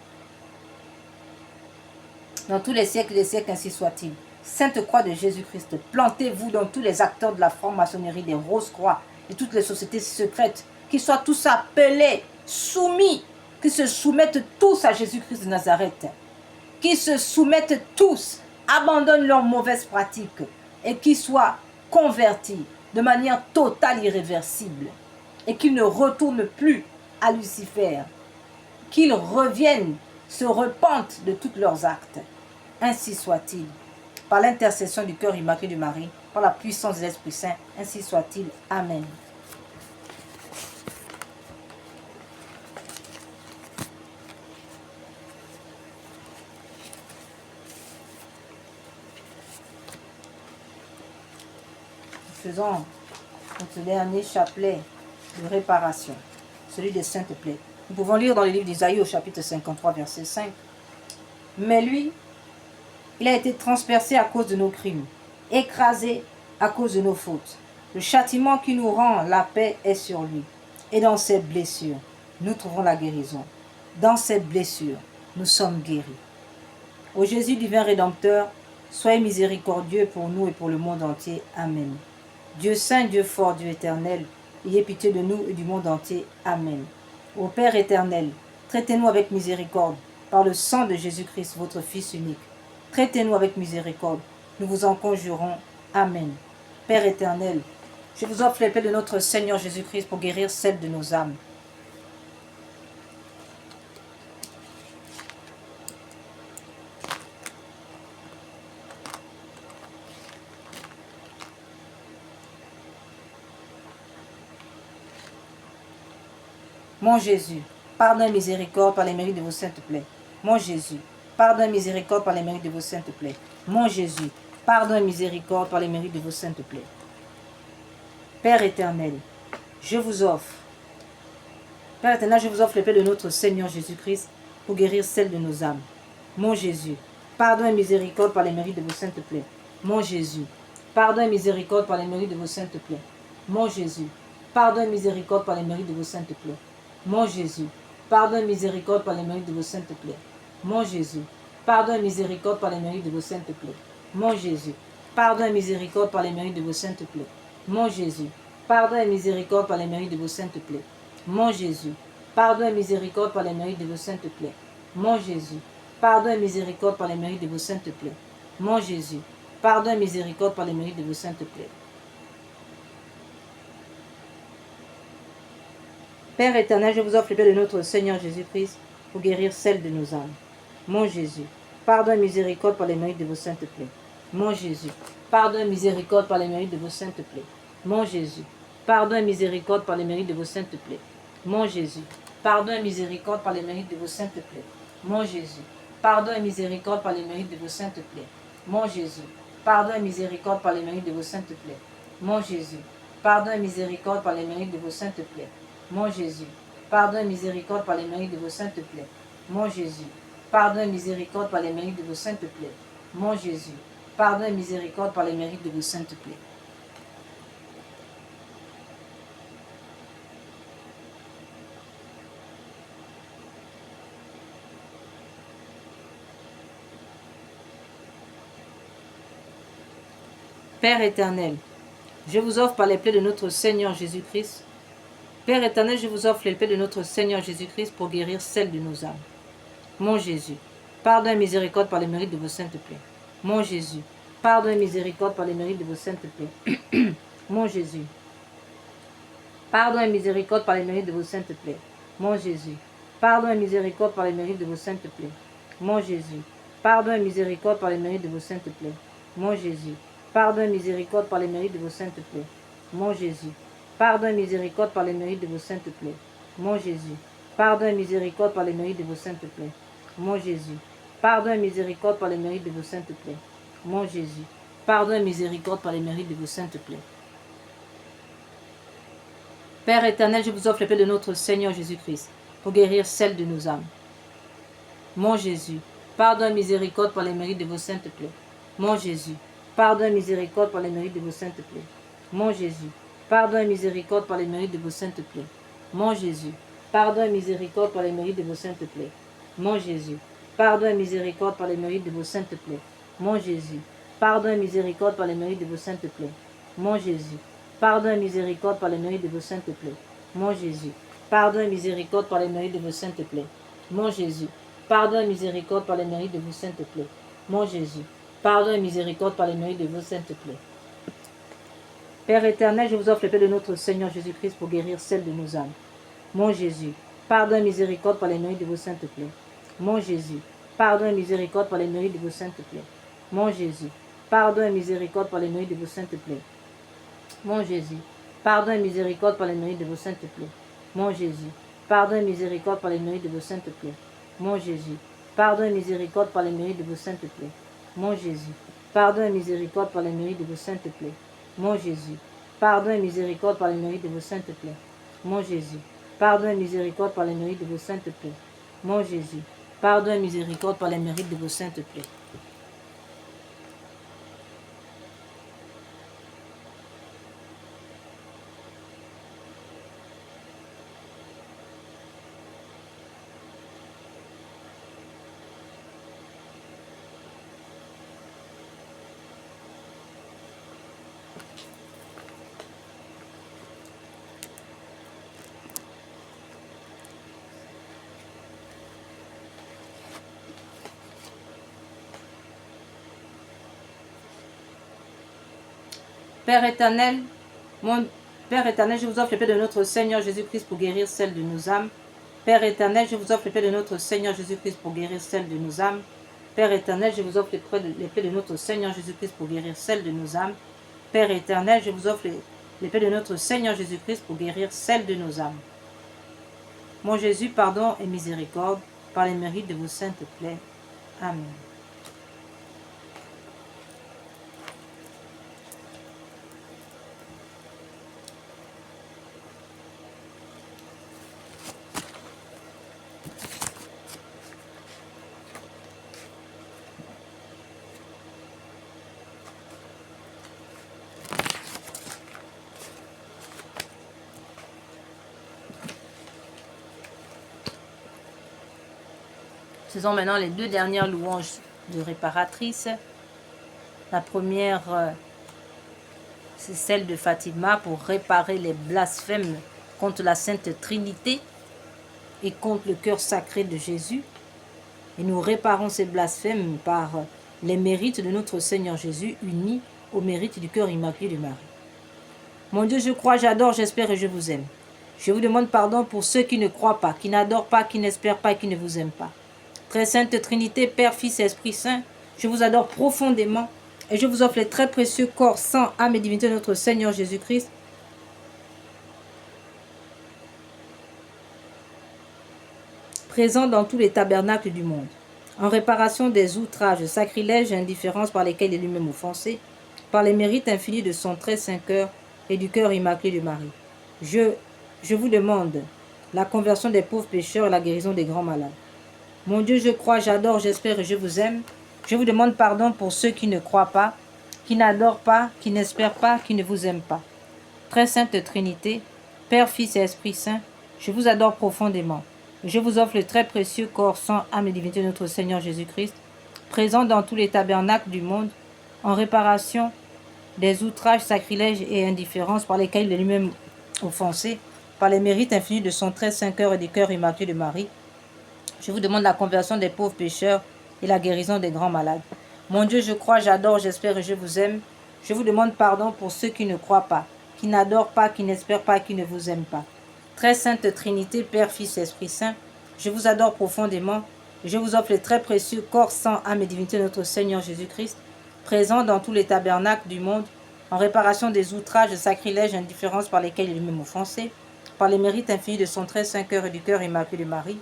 dans tous les siècles des siècles, ainsi soit-il. Sainte Croix de Jésus-Christ, plantez-vous dans tous les acteurs de la franc-maçonnerie, des Rose-Croix et toutes les sociétés secrètes, qu'ils soient tous appelés, soumis, qu'ils se soumettent tous à Jésus-Christ de Nazareth, qu'ils se soumettent tous, abandonnent leurs mauvaises pratiques et qu'ils soient convertis de manière totale, irréversible, et qu'ils ne retournent plus à Lucifer, qu'ils reviennent, se repentent de tous leurs actes. Ainsi soit-il. Par l'intercession du cœur immaculé de Marie, par la puissance de l'Esprit Saint, ainsi soit-il. Amen. Faisons notre dernier chapelet de réparation, celui des saintes plaies. Nous pouvons lire dans le livre d'Isaïe au chapitre 53, verset 5. Mais lui, il a été transpercé à cause de nos crimes, écrasé à cause de nos fautes. Le châtiment qui nous rend la paix est sur lui. Et dans cette blessure, nous trouvons la guérison. Dans cette blessure, nous sommes guéris. Ô Jésus divin Rédempteur, soyez miséricordieux pour nous et pour le monde entier. Amen. Dieu saint, Dieu fort, Dieu éternel, ayez pitié de nous et du monde entier. Amen. Ô Père éternel, traitez-nous avec miséricorde par le sang de Jésus-Christ, votre Fils unique. Traitez-nous avec miséricorde. Nous vous en conjurons. Amen. Père éternel, je vous offre les plaies de notre Seigneur Jésus-Christ pour guérir celles de nos âmes. Mon Jésus, pardon et miséricorde par les mérites de vos saintes plaies. Mon Jésus, pardon et miséricorde par les mérites de vos saintes plaies. Mon Jésus, pardon et miséricorde par les mérites de vos saintes plaies. Père éternel, je vous offre, Père éternel, je vous offre les plaies de notre Seigneur Jésus-Christ pour guérir celles de nos âmes. Mon Jésus, pardon et miséricorde par les mérites de vos saintes plaies. Mon Jésus, pardon et miséricorde par les mérites de vos saintes plaies. Mon Jésus, pardon et miséricorde par les mérites de vos saintes plaies. Mon Jésus, pardon et miséricorde par les mérites de vos saintes plaies. Mon Jésus, pardon et miséricorde par les mérites de vos saintes plaies. Mon Jésus, pardon et miséricorde par les mérites de vos saintes plaies. Mon Jésus, pardon et miséricorde par les mérites de vos saintes plaies. Mon Jésus, pardon et miséricorde par les mérites de vos saintes plaies. Mon Jésus, pardon et miséricorde par les mérites de vos saintes plaies. Mon Jésus, pardon et miséricorde par les mérites de vos saintes plaies. Père éternel, je vous offre le paix de notre Seigneur Jésus-Christ pour guérir celle de nos âmes. Mon Jésus, pardon et miséricorde par les mérites de vos saintes plaies. Mon Jésus, pardon et miséricorde par les mérites de vos saintes plaies. Mon Jésus, pardon et miséricorde par les mérites de vos saintes plaies. Mon Jésus, pardon et miséricorde par les mérites de vos saintes plaies. Mon Jésus, pardon et miséricorde par les mérites de vos saintes plaies. Mon Jésus, pardon et miséricorde par les mérites de vos saintes plaies. Mon Jésus, pardon et miséricorde par les mérites de vos saintes plaies. Mon Jésus, pardon et miséricorde par les mérites de vos saintes plaies. Mon Jésus, pardon et miséricorde par les mérites de vos saintes plaies. Mon Jésus, pardon et miséricorde par les mérites de vos saintes plaies. Père éternel, je vous offre par les plaies de notre Seigneur Jésus-Christ. Père éternel, je vous offre les plaies de notre Seigneur Jésus-Christ pour guérir celles de nos âmes. Mon Jésus, pardon et miséricorde par les mérites de vos saintes plaies. Mon Jésus, pardon et miséricorde par les mérites de vos saintes plaies. Mon Jésus, pardon et miséricorde par les mérites de vos saintes plaies. Mon Jésus, pardon et miséricorde par les mérites de vos saintes plaies. Mon Jésus, pardon et miséricorde par les mérites de vos saintes plaies. Mon Jésus, pardon et miséricorde par les mérites de vos saintes plaies. Mon Jésus, pardon et miséricorde par les mérites de vos saintes plaies. Mon Jésus, pardon et miséricorde par les mérites de vos saintes plaies. Mon Jésus, pardon et miséricorde par les mérites de vos saintes plaies. Mon Jésus, pardon et miséricorde par les mérites de vos saintes plaies. Père éternel, je vous offre le paix de notre Seigneur Jésus-Christ pour guérir celles de nos âmes. Mon Jésus, pardon et miséricorde par les mérites de vos saintes plaies. Mon Jésus, pardon et miséricorde par les mérites de vos saintes plaies. Mon Jésus, pardon et miséricorde par les mérites de vos saintes plaies. Mon Jésus, pardon et miséricorde par les mérites de vos saintes plaies. Mon Jésus, pardon et miséricorde par les mérites de vos saintes plaies. Mon Jésus, pardon et miséricorde par les mérites de vos saintes plaies. Mon Jésus, pardon et miséricorde par les mérites de vos saintes plaies. Mon Jésus, pardon et miséricorde par les mérites de vos saintes plaies. Mon Jésus, pardon et miséricorde par les mérites de vos saintes plaies. Mon Jésus, pardon et miséricorde par les mérites de vos saintes plaies. Père éternel, je vous offre le paix de notre Seigneur Jésus-Christ pour guérir celles de nos âmes. Mon Jésus, pardon et miséricorde par les mérites de vos saintes plaies. Mon Jésus, pardon et miséricorde par les mérites de vos saintes plaies. Mon Jésus, pardon et miséricorde par les mérites de vos saintes plaies. Mon Jésus, pardon et miséricorde par les mérites de vos saintes plaies. Mon Jésus, pardon et miséricorde par les mérites de vos saintes plaies. Mon Jésus, pardon et miséricorde par les mérites de vos saintes plaies. Mon Jésus, pardon et miséricorde par les mérites de vos saintes plaies. Mon Jésus, pardon et miséricorde par les mérites de vos saintes plaies. Mon Jésus, pardon et miséricorde par les mérites de vos saintes plaies. Mon Jésus, pardon et miséricorde par les mérites de vos saintes plaies. Père éternel, je vous offre le paix de notre Seigneur Jésus-Christ pour guérir celles de nos âmes. Père éternel, je vous offre le paix de notre Seigneur Jésus-Christ pour guérir celles de nos âmes. Père éternel, je vous offre les plaies de notre Seigneur Jésus-Christ pour guérir celles de nos âmes. Père éternel, je vous offre les plaies de notre Seigneur Jésus-Christ pour guérir celles de nos âmes. Mon Jésus, pardon et miséricorde par les mérites de vos saintes plaies. Amen. Ce sont maintenant les deux dernières louanges de réparatrice. La première, c'est celle de Fatima pour réparer les blasphèmes contre la Sainte Trinité et contre le cœur sacré de Jésus. Et nous réparons ces blasphèmes par les mérites de notre Seigneur Jésus unis au mérite du cœur immaculé de Marie. Mon Dieu, je crois, j'adore, j'espère et je vous aime. Je vous demande pardon pour ceux qui ne croient pas, qui n'adorent pas, qui n'espèrent pas et qui ne vous aiment pas. Très Sainte Trinité, Père, Fils et Esprit Saint, je vous adore profondément et je vous offre les très précieux corps, sang, âme et divinité de notre Seigneur Jésus-Christ, présent dans tous les tabernacles du monde, en réparation des outrages, sacrilèges et indifférences par lesquels il est lui-même offensé, par les mérites infinis de son très saint cœur et du cœur immaculé de Marie. Je vous demande la conversion des pauvres pécheurs et la guérison des grands malades. Mon Dieu, je crois, j'adore, j'espère et je vous aime. Je vous demande pardon pour ceux qui ne croient pas, qui n'adorent pas, qui n'espèrent pas, qui ne vous aiment pas. Très Sainte Trinité, Père, Fils et Esprit Saint, je vous adore profondément. Je vous offre le très précieux corps, sang, âme et divinité de notre Seigneur Jésus-Christ, présent dans tous les tabernacles du monde, en réparation des outrages, sacrilèges et indifférences par lesquels il est lui-même offensé, par les mérites infinis de son très saint cœur et du cœur immaculé de Marie. Je vous demande la conversion des pauvres pécheurs et la guérison des grands malades. Mon Dieu, je crois, j'adore, j'espère et je vous aime. Je vous demande pardon pour ceux qui ne croient pas, qui n'adorent pas, qui n'espèrent pas, qui ne vous aiment pas. Très Sainte Trinité, Père, Fils et Esprit Saint, je vous adore profondément. Je vous offre les très précieux corps, sang, âme et divinité de notre Seigneur Jésus-Christ, présent dans tous les tabernacles du monde, en réparation des outrages, sacrilèges et indifférences par lesquels il est lui-même offensé, par les mérites infinis de son très saint cœur et du cœur immaculé de Marie.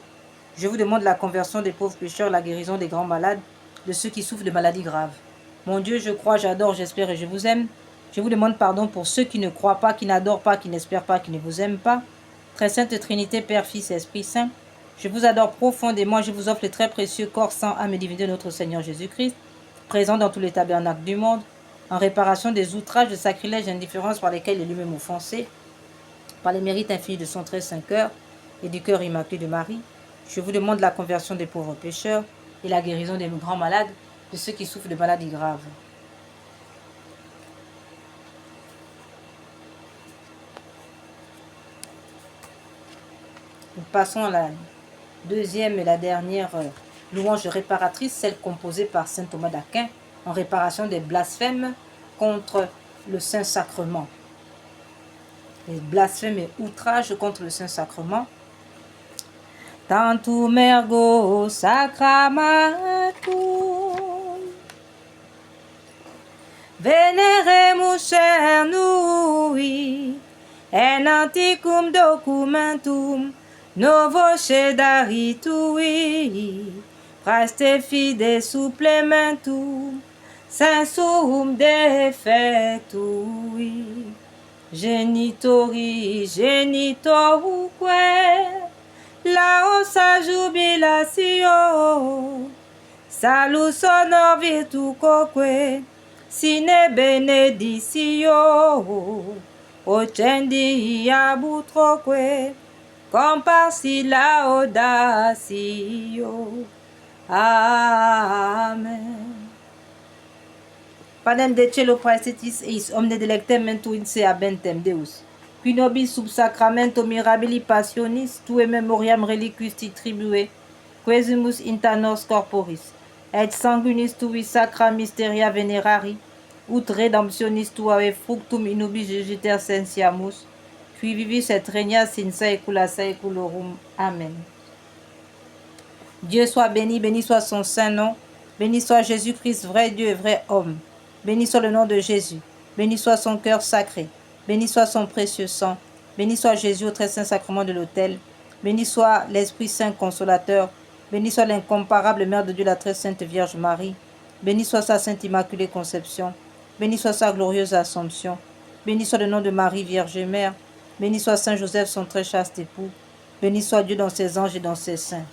Je vous demande la conversion des pauvres pécheurs, la guérison des grands malades, de ceux qui souffrent de maladies graves. Mon Dieu, je crois, j'adore, j'espère et je vous aime. Je vous demande pardon pour ceux qui ne croient pas, qui n'adorent pas, qui n'espèrent pas, qui ne vous aiment pas. Très Sainte Trinité, Père, Fils et Esprit Saint, je vous adore profondément. Je vous offre les très précieux corps, sang, âme et divinité de notre Seigneur Jésus-Christ, présent dans tous les tabernacles du monde, en réparation des outrages, de sacrilèges et indifférences par lesquels il est lui-même offensé, par les mérites infinis de son très saint cœur et du cœur immaculé de Marie. Je vous demande la conversion des pauvres pécheurs et la guérison des grands malades, de ceux qui souffrent de maladies graves. Nous passons à la deuxième et la dernière louange réparatrice, celle composée par saint Thomas d'Aquin, en réparation des blasphèmes contre le Saint-Sacrement. Les blasphèmes et outrages contre le Saint-Sacrement. Tantum ergo sacramentum veneremus cernui en antiquum documentum novo cedaritui praeste fide supplementum sensum defectui genitori genitoruque laosa jubilatio salus honor virtucoque sine beneditio ocendi abutroque comparsi laudatio. Amen. Panem de cielo praestetis eis omne delectem mentuin se abentem Deus, qui nobis sub sacramento mirabili passionis tue memoriam reliquisti tribue, quesimus inter nos corporis, et sanguinis tui sacra mysteria venerari, ut redemptionis tuae fructum in ubi jugiter sensiamus, qui vivis et regnas in saecula saeculorum. Amen. Dieu soit béni, béni soit son saint nom, béni soit Jésus-Christ, vrai Dieu et vrai homme. Béni soit le nom de Jésus, béni soit son cœur sacré, béni soit son précieux sang, béni soit Jésus au très saint sacrement de l'autel, béni soit l'Esprit Saint consolateur, béni soit l'incomparable Mère de Dieu, la très sainte Vierge Marie, béni soit sa sainte immaculée conception, béni soit sa glorieuse Assomption, béni soit le nom de Marie Vierge Mère, béni soit Saint Joseph son très chaste époux, béni soit Dieu dans ses anges et dans ses saints.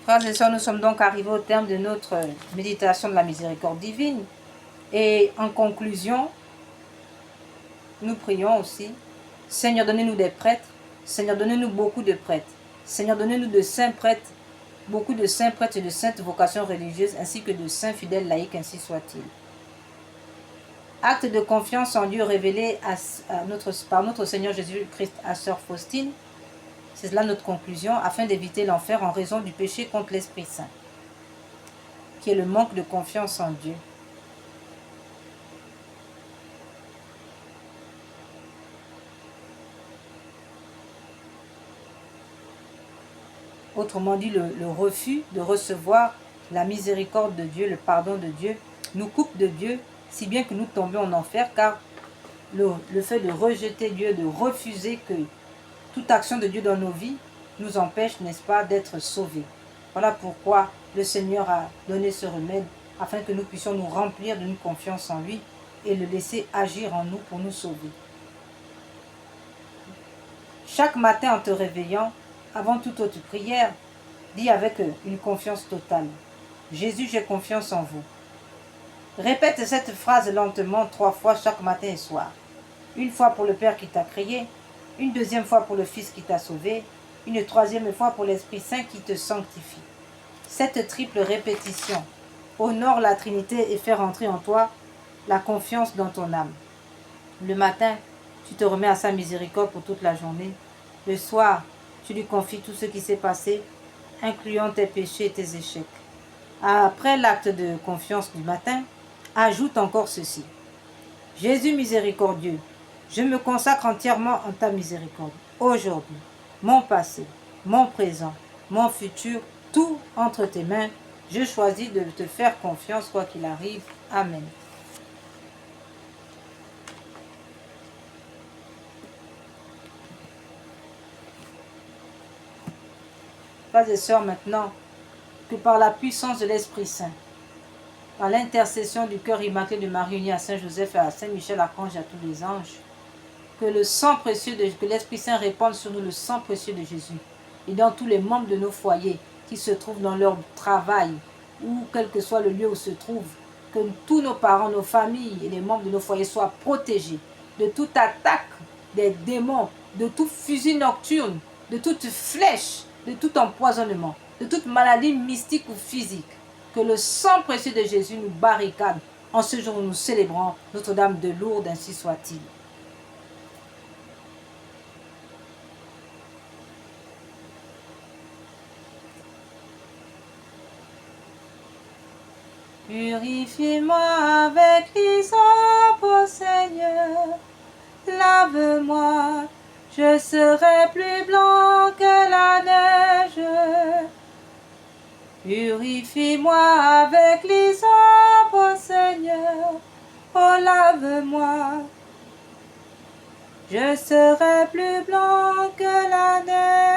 Frères et sœurs, nous sommes donc arrivés au terme de notre méditation de la miséricorde divine. Et en conclusion, nous prions aussi. Seigneur, donnez-nous des prêtres. Seigneur, donnez-nous beaucoup de prêtres. Seigneur, donnez-nous de saints prêtres, beaucoup de saints prêtres et de saintes vocations religieuses, ainsi que de saints fidèles laïcs, ainsi soit-il. Acte de confiance en Dieu révélé par notre Seigneur Jésus-Christ à Sœur Faustine. C'est là notre conclusion, afin d'éviter l'enfer en raison du péché contre l'Esprit Saint, qui est le manque de confiance en Dieu. Autrement dit, le refus de recevoir la miséricorde de Dieu, le pardon de Dieu, nous coupe de Dieu, si bien que nous tombions en enfer, car le fait de rejeter Dieu, de refuser que toute action de Dieu dans nos vies nous empêche, n'est-ce pas, d'être sauvés. Voilà pourquoi le Seigneur a donné ce remède, afin que nous puissions nous remplir d'une confiance en lui et le laisser agir en nous pour nous sauver. Chaque matin en te réveillant, avant toute autre prière, dis avec une confiance totale: Jésus, j'ai confiance en vous. Répète cette phrase lentement 3 fois chaque matin et soir. Une fois pour le Père qui t'a créé, une deuxième fois pour le Fils qui t'a sauvé, une troisième fois pour l'Esprit Saint qui te sanctifie. Cette triple répétition honore la Trinité et fait rentrer en toi la confiance dans ton âme. Le matin, tu te remets à sa miséricorde pour toute la journée. Le soir, tu lui confies tout ce qui s'est passé, incluant tes péchés et tes échecs. Après l'acte de confiance du matin, ajoute encore ceci: Jésus miséricordieux, je me consacre entièrement en ta miséricorde. Aujourd'hui, mon passé, mon présent, mon futur, tout entre tes mains. Je choisis de te faire confiance quoi qu'il arrive. Amen. Frères et sœurs, maintenant, que par la puissance de l'Esprit Saint, par l'intercession du cœur immaculé de Marie unie à Saint Joseph et à Saint Michel Archange et à tous les anges, que le sang précieux, que l'Esprit Saint répande sur nous le sang précieux de Jésus et dans tous les membres de nos foyers qui se trouvent dans leur travail ou quel que soit le lieu où se trouvent, que tous nos parents, nos familles et les membres de nos foyers soient protégés de toute attaque des démons, de tout fusil nocturne, de toute flèche, de tout empoisonnement, de toute maladie mystique ou physique. Que le sang précieux de Jésus nous barricade en ce jour où nous célébrons Notre-Dame de Lourdes, ainsi soit-il. Purifiez-moi avec l'hysope, ô Seigneur, lave-moi, je serai plus blanc que la neige. Purifie-moi avec l'hysope, ô Seigneur, oh lave-moi, je serai plus blanc que la neige.